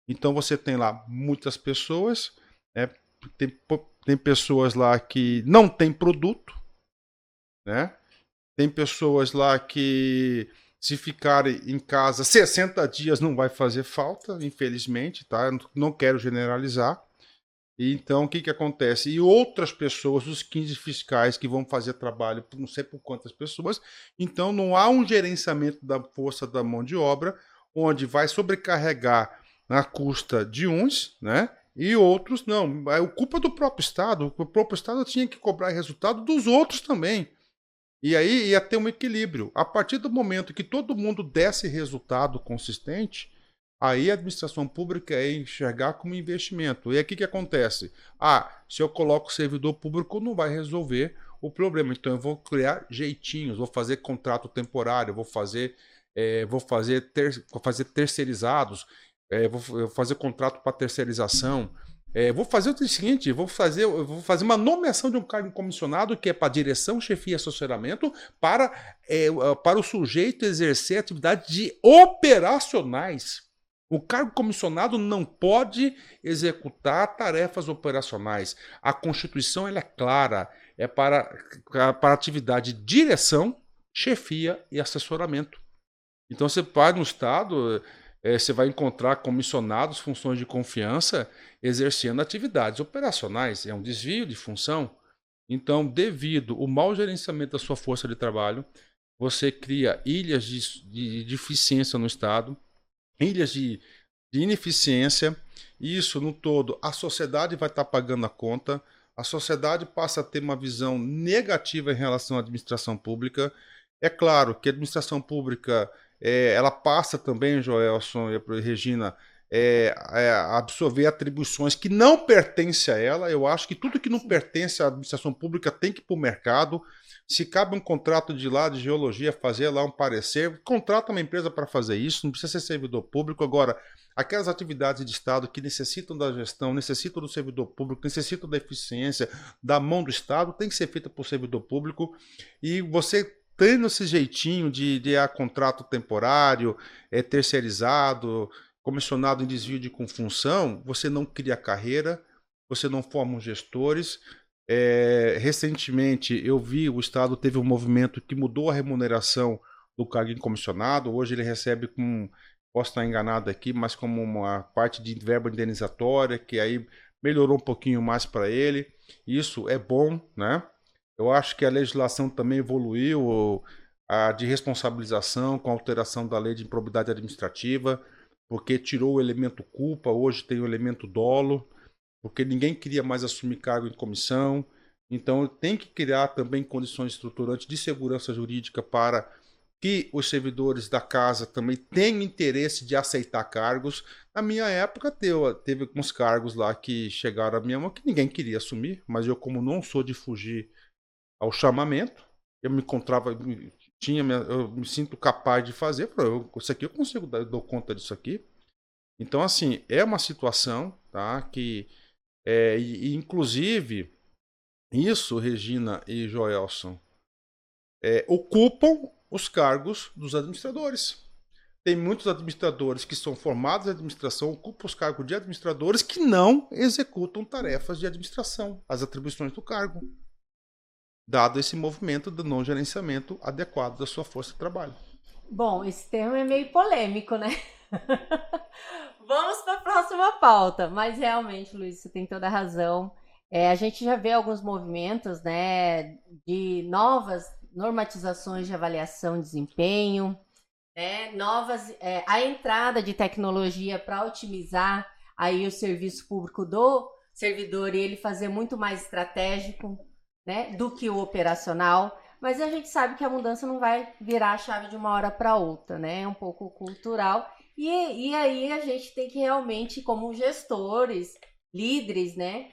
[SPEAKER 3] Então você tem lá muitas pessoas, né? Tem pessoas lá que não tem produto, né? Tem pessoas lá que, se ficarem em casa 60 dias, não vai fazer falta, infelizmente, tá? Eu não quero generalizar. Então, o que acontece? E outras pessoas, os 15 fiscais que vão fazer trabalho por não sei por quantas pessoas. Então, não há um gerenciamento da força da mão de obra, onde vai sobrecarregar na custa de uns, né? E outros não. É culpa do próprio Estado. O próprio Estado tinha que cobrar resultado dos outros também. E aí ia ter um equilíbrio. A partir do momento que todo mundo desse resultado consistente, aí a administração pública é enxergar como investimento. E aí o que acontece? Se eu coloco servidor público, não vai resolver o problema. Então eu vou criar jeitinhos, vou fazer contrato temporário, vou fazer terceirizados, vou fazer contrato para terceirização. Vou fazer o seguinte, vou fazer uma nomeação de um cargo comissionado que é para direção, chefia e assessoramento para o sujeito exercer atividades de operacionais. O cargo comissionado não pode executar tarefas operacionais. A Constituição ela é clara, é para atividade de direção, chefia e assessoramento. Então você vai no Estado, você vai encontrar comissionados, funções de confiança, exercendo atividades operacionais. É um desvio de função. Então, devido ao mau gerenciamento da sua força de trabalho, você cria ilhas de deficiência no Estado, ilhas de ineficiência. Isso, no todo, a sociedade vai estar pagando a conta. A sociedade passa a ter uma visão negativa em relação à administração pública. É claro que a administração pública ela passa também, Joelson e Regina, absorver atribuições que não pertencem a ela. Eu acho que tudo que não pertence à administração pública tem que ir para o mercado. Se cabe um contrato de geologia, fazer lá um parecer, contrata uma empresa para fazer isso, não precisa ser servidor público. Agora, aquelas atividades de Estado que necessitam da gestão, necessitam do servidor público, necessitam da eficiência, da mão do Estado, tem que ser feita por servidor público. E você tendo esse jeitinho de contrato temporário, terceirizado, comissionado em desvio de função, você não cria carreira, você não forma gestores. Recentemente eu vi o Estado teve um movimento que mudou a remuneração do cargo comissionado. Hoje ele recebe posso estar enganado aqui, mas como uma parte de verba indenizatória, que aí melhorou um pouquinho mais para ele. Isso é bom, né? Eu acho que a legislação também evoluiu, a de responsabilização com a alteração da lei de improbidade administrativa, porque tirou o elemento culpa, hoje tem o elemento dolo, porque ninguém queria mais assumir cargo em comissão. Então tem que criar também condições estruturantes de segurança jurídica para que os servidores da casa também tenham interesse de aceitar cargos. Na minha época teve alguns cargos lá que chegaram à minha mão que ninguém queria assumir, mas eu, como não sou de fugir ao chamamento, eu me encontrava, eu me sinto capaz de fazer. Isso aqui eu consigo eu dou conta disso aqui. Então, assim, é uma situação, tá, que inclusive isso, Regina e Joelson, ocupam os cargos dos administradores. Tem muitos administradores que são formados em administração, ocupam os cargos de administradores que não executam tarefas de administração, as atribuições do cargo, dado esse movimento do não gerenciamento adequado da sua força de trabalho.
[SPEAKER 1] Bom, esse termo é meio polêmico, né? Vamos para a próxima pauta. Mas realmente, Luiz, você tem toda a razão. A gente já vê alguns movimentos, né, de novas normatizações de avaliação de desempenho, né, a entrada de tecnologia para otimizar aí o serviço público do servidor e ele fazer muito mais estratégico, né, do que o operacional. Mas a gente sabe que a mudança não vai virar a chave de uma hora para outra, né? É um pouco cultural. E aí a gente tem que realmente, como gestores, líderes, né?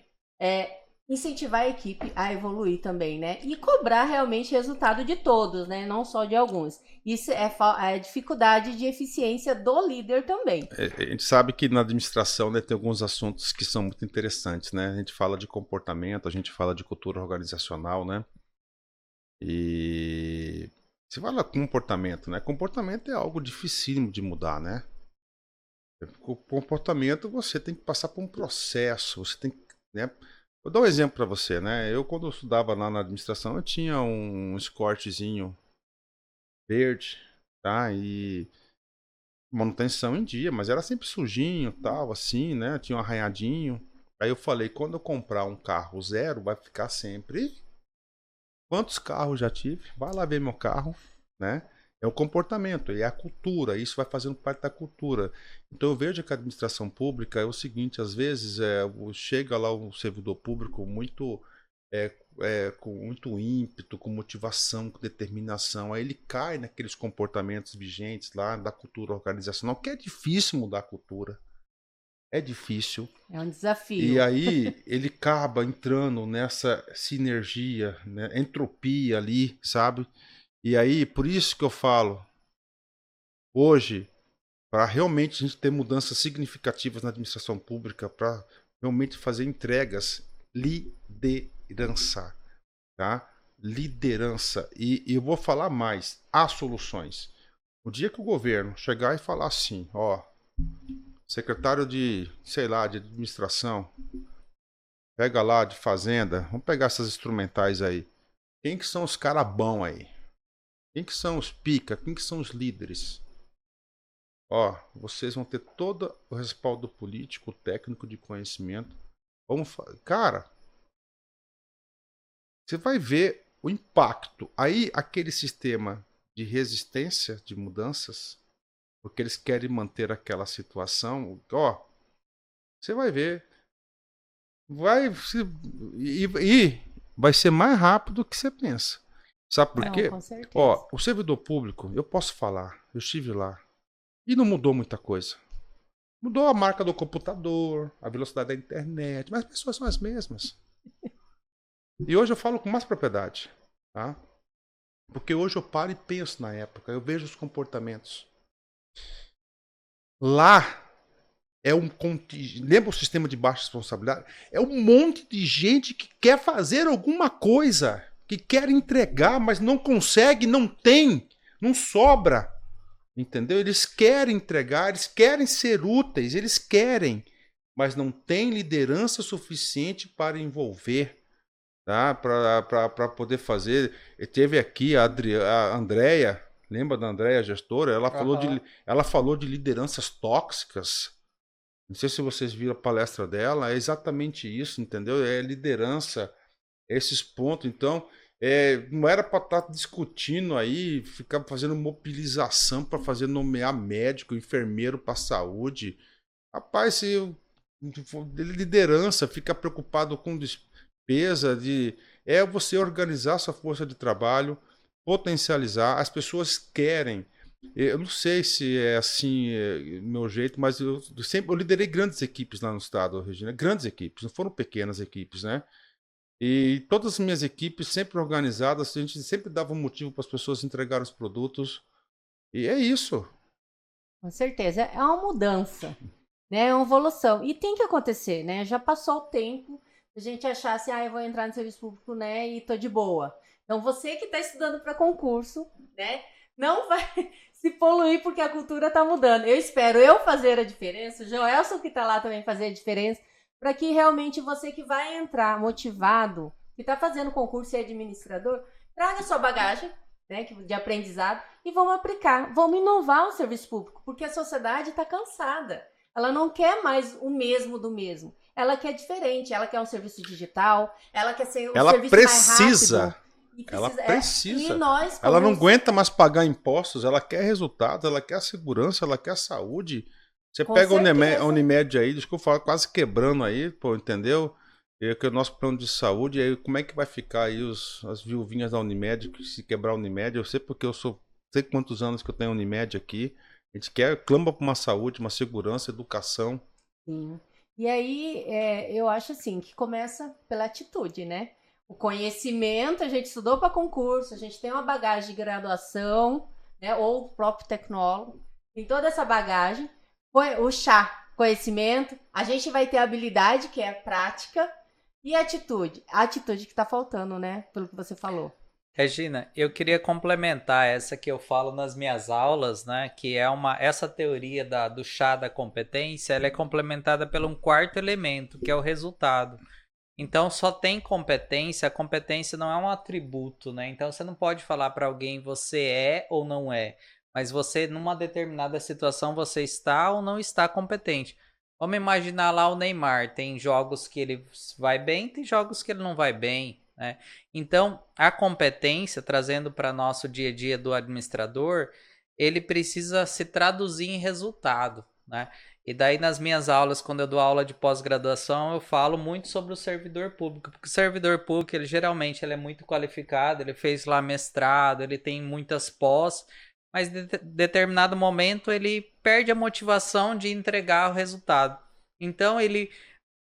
[SPEAKER 1] Incentivar a equipe a evoluir também, né? E cobrar realmente resultado de todos, né? Não só de alguns. Isso é a dificuldade de eficiência do líder também.
[SPEAKER 3] A gente sabe que na administração, né, tem alguns assuntos que são muito interessantes, né? A gente fala de comportamento, a gente fala de cultura organizacional, né? E você fala comportamento, né? Comportamento é algo dificílimo de mudar, né? O comportamento você tem que passar por um processo, você tem que, né? Vou dar um exemplo para você, né? Eu quando eu estudava lá na administração, eu tinha um escortezinho verde, tá? E manutenção em dia, mas era sempre sujinho, tal, assim, né? Tinha um arranhadinho. Aí eu falei, quando eu comprar um carro zero, vai ficar sempre. Quantos carros já tive? Vai lá ver meu carro, né? É o comportamento, é a cultura, isso vai fazendo parte da cultura. Então eu vejo que a administração pública é o seguinte, às vezes chega lá um servidor público muito com muito ímpeto, com motivação, com determinação, aí ele cai naqueles comportamentos vigentes lá da cultura organizacional, que é difícil mudar a cultura. É difícil.
[SPEAKER 1] É um desafio.
[SPEAKER 3] E aí ele acaba entrando nessa sinergia, né, entropia ali, sabe? E aí, por isso que eu falo, hoje, para realmente a gente ter mudanças significativas na administração pública, para realmente fazer entregas, liderança, tá? Liderança. E eu vou falar mais, há soluções. O dia que o governo chegar e falar assim, ó, secretário de, sei lá, de administração, pega lá de fazenda, vamos pegar essas instrumentais aí. Quem que são os caras bons aí? Quem que são os pica? Quem que são os líderes? Ó, vocês vão ter todo o respaldo político, técnico, de conhecimento. Cara, você vai ver o impacto. Aí aquele sistema de resistência, de mudanças, porque eles querem manter aquela situação, ó, você vai ver. Vai ser mais rápido do que você pensa. Sabe por quê?
[SPEAKER 1] Com certeza.
[SPEAKER 3] Ó, o servidor público, eu posso falar, eu estive lá, e não mudou muita coisa. Mudou a marca do computador, a velocidade da internet, mas as pessoas são as mesmas. E hoje eu falo com mais propriedade, tá? Porque hoje eu paro e penso na época, eu vejo os comportamentos. Lá é um contingente, lembra o sistema de baixa responsabilidade? É um monte de gente que quer fazer alguma coisa, que quer entregar, mas não consegue, não tem, não sobra. Entendeu? Eles querem entregar, eles querem ser úteis, eles querem, mas não tem liderança suficiente para envolver, tá? Para poder fazer. Teve aqui a Andrea, lembra da Andrea, gestora? Ela falou de lideranças tóxicas. Não sei se vocês viram a palestra dela, é exatamente isso, entendeu? É liderança, esses pontos. Então, não era para estar discutindo aí, ficar fazendo mobilização para fazer nomear médico, enfermeiro para saúde. Rapaz, se liderança fica preocupado com despesa você organizar sua força de trabalho, potencializar. As pessoas querem. Eu não sei se é assim meu jeito, mas eu liderei grandes equipes lá no estado, Regina, grandes equipes, não foram pequenas equipes, né? E todas as minhas equipes sempre organizadas, a gente sempre dava um motivo para as pessoas entregarem os produtos. E é isso.
[SPEAKER 1] Com certeza, é uma mudança, né? É uma evolução. E tem que acontecer, né? Já passou o tempo a gente achar assim, eu vou entrar no serviço público, né? E tô de boa. Então, você que está estudando para concurso, né? Não vai se poluir porque a cultura está mudando. Eu espero eu fazer a diferença, o Joelson que está lá também fazer a diferença, para que realmente você que vai entrar motivado, que está fazendo concurso e é administrador, traga sua bagagem, né, de aprendizado e vamos aplicar, vamos inovar o serviço público, porque a sociedade está cansada. Ela não quer mais o mesmo do mesmo. Ela quer diferente, ela quer um serviço digital, ela quer ser um serviço mais rápido.
[SPEAKER 3] Ela precisa.
[SPEAKER 1] E nós,
[SPEAKER 3] ela não aguenta mais pagar impostos, ela quer resultados, ela quer segurança, ela quer saúde. Você pega a Unimed aí, desculpa falar, quase quebrando aí, pô, entendeu? Que é o nosso plano de saúde, aí como é que vai ficar aí as viuvinhas da Unimed, se quebrar a Unimed? Eu sei porque eu sei quantos anos que eu tenho Unimed aqui. A gente clama por uma saúde, uma segurança, educação.
[SPEAKER 1] Sim. E aí, eu acho assim, que começa pela atitude, né? O conhecimento, a gente estudou para concurso, a gente tem uma bagagem de graduação, né? Ou o próprio tecnólogo, tem toda essa bagagem. O chá, conhecimento, a gente vai ter habilidade, que é prática, e atitude. A atitude que está faltando, né? Pelo que você falou.
[SPEAKER 2] Regina, eu queria complementar essa que eu falo nas minhas aulas, né? Que é essa teoria do chá da competência, ela é complementada pelo um quarto elemento, que é o resultado. Então, só tem competência, a competência não é um atributo, né? Então, você não pode falar para alguém você é ou não é, mas você, numa determinada situação, você está ou não está competente. Vamos imaginar lá o Neymar, tem jogos que ele vai bem, tem jogos que ele não vai bem, né? Então, a competência, trazendo para nosso dia a dia do administrador, ele precisa se traduzir em resultado, né? E daí nas minhas aulas, quando eu dou aula de pós-graduação, eu falo muito sobre o servidor público, porque o servidor público, ele geralmente ele é muito qualificado, ele fez lá mestrado, ele tem muitas pós, mas em determinado momento ele perde a motivação de entregar o resultado. Então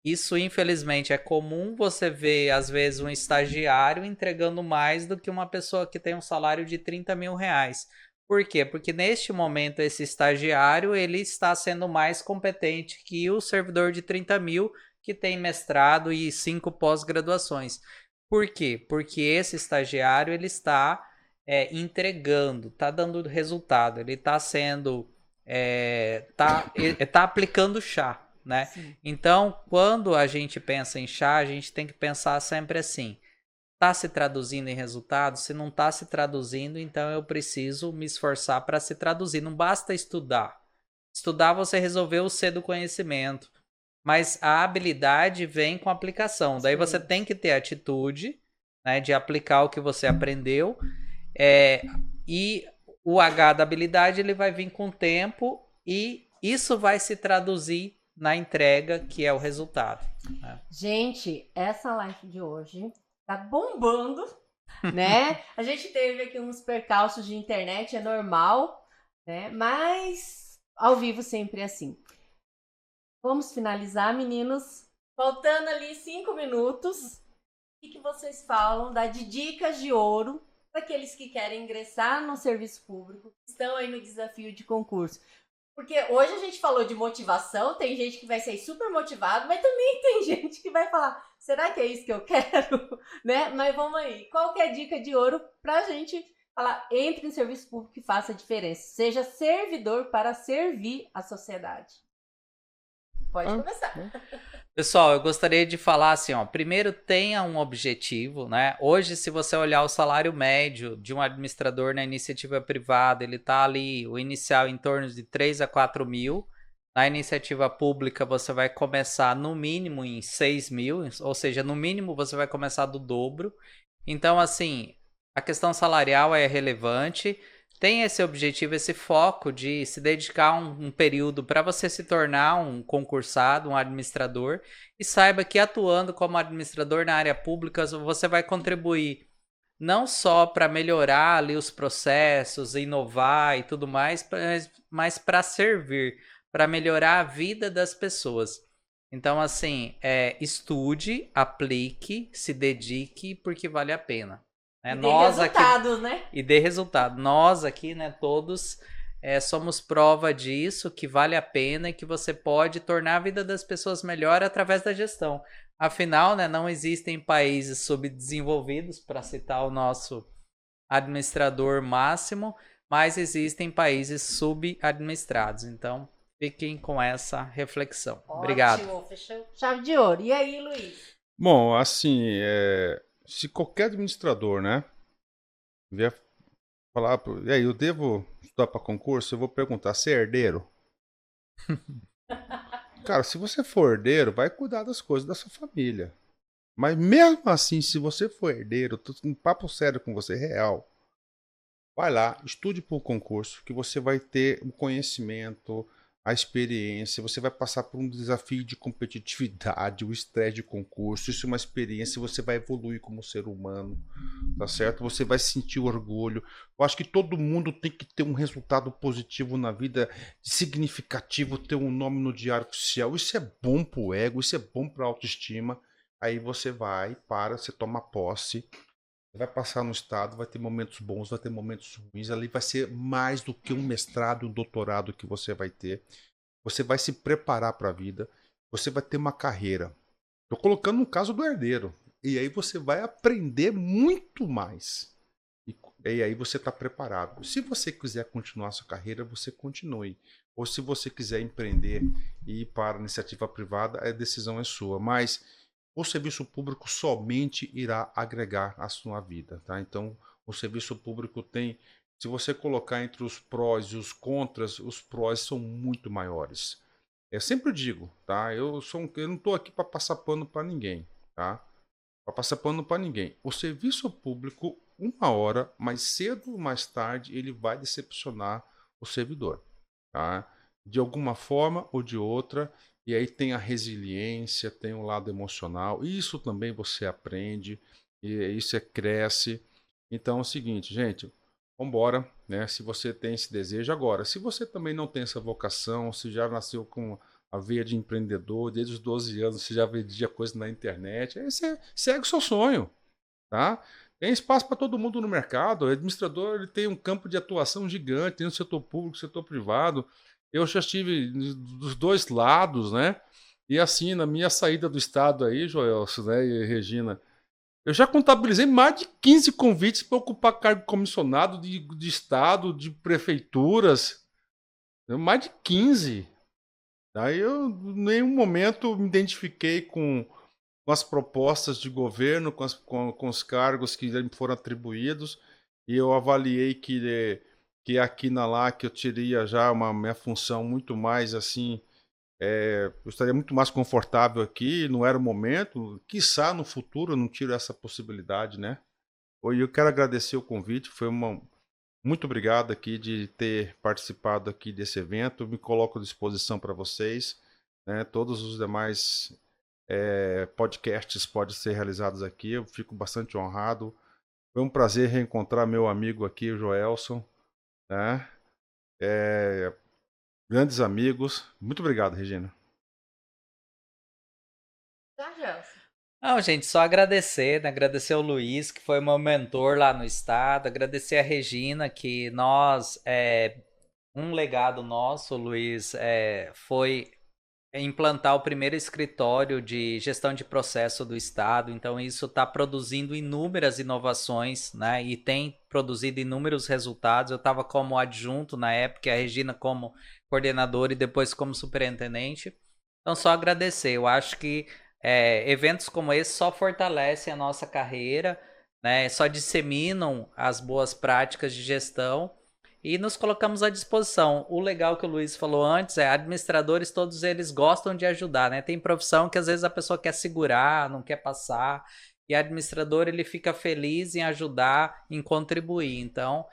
[SPEAKER 2] isso infelizmente é comum, você ver às vezes um estagiário entregando mais do que uma pessoa que tem um salário de 30 mil reais. Por quê? Porque neste momento esse estagiário ele está sendo mais competente que o servidor de 30 mil que tem mestrado e 5 pós-graduações. Por quê? Porque esse estagiário ele está entregando, está dando resultado, ele está sendo, tá aplicando chá, né? Sim. Então, quando a gente pensa em chá, a gente tem que pensar sempre assim. Está se traduzindo em resultado? Se não está se traduzindo, então eu preciso me esforçar para se traduzir. Não basta estudar. Estudar você resolveu o C do conhecimento. Mas a habilidade vem com a aplicação. Daí você tem que ter atitude, né, de aplicar o que você aprendeu. E o H da habilidade ele vai vir com o tempo e isso vai se traduzir na entrega, que é o resultado. Né?
[SPEAKER 1] Gente, essa live de hoje tá bombando, né? A gente teve aqui uns percalços de internet, é normal, né? Mas ao vivo sempre é assim. Vamos finalizar, meninos. Faltando ali 5 minutos. O que vocês falam de dicas de ouro para aqueles que querem ingressar no serviço público, que estão aí no desafio de concurso? Porque hoje a gente falou de motivação, tem gente que vai ser super motivado, mas também tem gente que vai falar, será que é isso que eu quero? Né? Mas vamos aí, qual que é a dica de ouro para a gente falar, entre no serviço público e faça a diferença? Seja servidor para servir a sociedade. Pode começar.
[SPEAKER 2] Pessoal, eu gostaria de falar assim, ó, primeiro tenha um objetivo, né? Hoje, se você olhar o salário médio de um administrador na iniciativa privada, ele tá ali, o inicial em torno de 3 a 4 mil. Na iniciativa pública, você vai começar no mínimo em 6 mil, ou seja, no mínimo você vai começar do dobro. Então, assim, a questão salarial é relevante. Tem esse objetivo, esse foco de se dedicar um período para você se tornar um concursado, um administrador, e saiba que atuando como administrador na área pública, você vai contribuir não só para melhorar ali os processos, inovar e tudo mais, mas para servir, para melhorar a vida das pessoas. Então, assim, estude, aplique, se dedique, porque vale a pena.
[SPEAKER 1] E dê resultados, né?
[SPEAKER 2] E dê resultado. Nós aqui, né, todos somos prova disso, que vale a pena e que você pode tornar a vida das pessoas melhor através da gestão. Afinal, né, não existem países subdesenvolvidos, para citar o nosso administrador máximo, mas existem países subadministrados. Então, fiquem com essa reflexão.
[SPEAKER 1] Ótimo,
[SPEAKER 2] obrigado.
[SPEAKER 1] Fechou chave de ouro. E aí, Luiz?
[SPEAKER 3] Bom, assim, se qualquer administrador, né, vier falar, e aí, eu devo estudar para concurso, eu vou perguntar, você é herdeiro? Cara, se você for herdeiro, vai cuidar das coisas da sua família. Mas mesmo assim, se você for herdeiro, tô um papo sério com você, real. Vai lá, estude por concurso, que você vai ter o conhecimento, a experiência, você vai passar por um desafio de competitividade, o estresse de concurso, isso é uma experiência, você vai evoluir como ser humano, tá certo? Você vai sentir orgulho. Eu acho que todo mundo tem que ter um resultado positivo na vida, significativo, ter um nome no diário oficial. Isso é bom pro ego, isso é bom pra autoestima. Aí você vai, você toma posse, vai passar no estado, vai ter momentos bons, vai ter momentos ruins. Ali vai ser mais do que um mestrado, um doutorado que você vai ter. Você vai se preparar para a vida. Você vai ter uma carreira. Estou colocando no caso do herdeiro. E aí você vai aprender muito mais. E aí você está preparado. Se você quiser continuar sua carreira, você continue. Ou se você quiser empreender e ir para a iniciativa privada, a decisão é sua. Mas o serviço público somente irá agregar à sua vida, tá? Então, o serviço público tem, se você colocar entre os prós e os contras, os prós são muito maiores. Eu sempre digo, tá? Eu não estou aqui para passar pano para ninguém, tá? Para passar pano para ninguém. O serviço público, uma hora, mais cedo ou mais tarde, ele vai decepcionar o servidor, tá? De alguma forma ou de outra. E aí tem a resiliência, tem o lado emocional. Isso também você aprende, e isso cresce. Então é o seguinte, gente, vamos embora, né? Se você tem esse desejo agora, se você também não tem essa vocação, se já nasceu com a veia de empreendedor, desde os 12 anos você já vendia coisa na internet, aí você segue o seu sonho, tá? Tem espaço para todo mundo no mercado. O administrador ele tem um campo de atuação gigante, tem no setor público, setor privado. Eu já estive dos dois lados, né? E assim, na minha saída do estado aí, Joelson, né, e Regina, eu já contabilizei mais de 15 convites para ocupar cargo comissionado de estado, de prefeituras. Mais de 15. Aí eu, em nenhum momento, me identifiquei com as propostas de governo, com os cargos que me foram atribuídos, e eu avaliei que aqui na LAC eu teria já minha função muito mais assim, eu estaria muito mais confortável aqui, não era o momento, quiçá no futuro eu não tiro essa possibilidade, né? E eu quero agradecer o convite, muito obrigado aqui de ter participado aqui desse evento, me coloco à disposição para vocês, né? Todos os demais podcasts podem ser realizados aqui, eu fico bastante honrado. Foi um prazer reencontrar meu amigo aqui, o Joelson, né? Grandes amigos. Muito obrigado, Regina.
[SPEAKER 2] Não, gente, só agradecer, né? Agradecer ao Luiz, que foi meu mentor lá no estado, agradecer a Regina, que um legado nosso, Luiz, foi implantar o primeiro escritório de gestão de processo do estado. Então isso está produzindo inúmeras inovações, né? E tem produzido inúmeros resultados. Eu estava como adjunto na época, a Regina como coordenadora e depois como superintendente. Então só agradecer. Eu acho que eventos como esse só fortalecem a nossa carreira, né? Só disseminam as boas práticas de gestão e nos colocamos à disposição. O legal que o Luiz falou antes administradores, todos eles gostam de ajudar, né? Tem profissão que às vezes a pessoa quer segurar, não quer passar, e administrador ele fica feliz em ajudar, em contribuir. Então,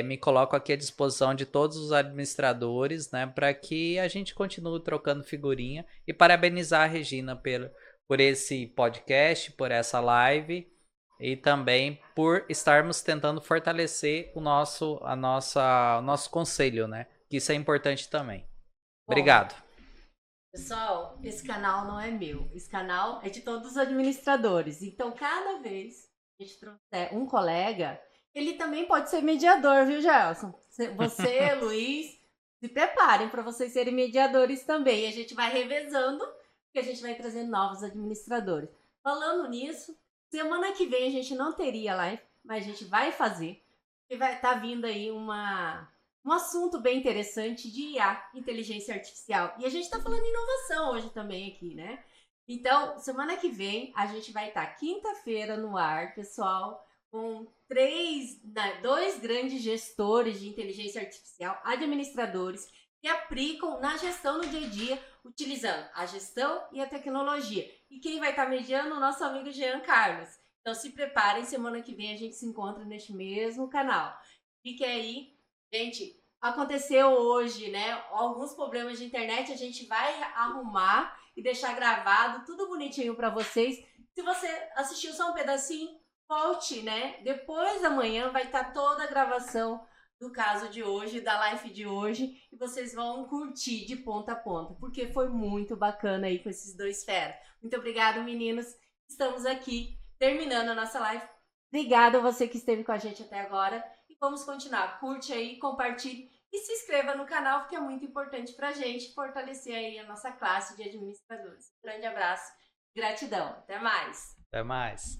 [SPEAKER 2] me coloco aqui à disposição de todos os administradores, né? Para que a gente continue trocando figurinha e parabenizar a Regina por esse podcast, por essa live. E também por estarmos tentando fortalecer o nosso conselho, né? Que isso é importante também.
[SPEAKER 1] Bom,
[SPEAKER 2] Obrigado.
[SPEAKER 1] pessoal, esse canal não é meu. Esse canal é de todos os administradores. Então, cada vez que a gente trouxer um colega, ele também pode ser mediador, viu, Gelson? Você, Luiz, se preparem para vocês serem mediadores também. E a gente vai revezando, porque a gente vai trazendo novos administradores. Falando nisso, semana que vem a gente não teria live, mas a gente vai fazer. E vai estar vindo aí um assunto bem interessante de IA, inteligência artificial. E a gente está falando inovação hoje também aqui, né? Então, semana que vem a gente vai estar quinta-feira no ar, pessoal, com dois grandes gestores de inteligência artificial, administradores, que aplicam na gestão no dia a dia, utilizando a gestão e a tecnologia. E quem vai estar mediando? O nosso amigo Jean Carlos. Então se preparem, semana que vem a gente se encontra neste mesmo canal. Fique aí. Gente, aconteceu hoje, né? Alguns problemas de internet, a gente vai arrumar e deixar gravado tudo bonitinho para vocês. Se você assistiu só um pedacinho, volte, né? Depois da manhã vai estar toda a gravação do caso de hoje, da live de hoje, e vocês vão curtir de ponta a ponta, porque foi muito bacana aí com esses dois feras. Muito obrigada, meninos. Estamos aqui terminando a nossa live. Obrigada a você que esteve com a gente até agora. E vamos continuar. Curte aí, compartilhe e se inscreva no canal, porque é muito importante pra gente fortalecer aí a nossa classe de administradores. Um grande abraço. Gratidão. Até mais.
[SPEAKER 2] Até mais.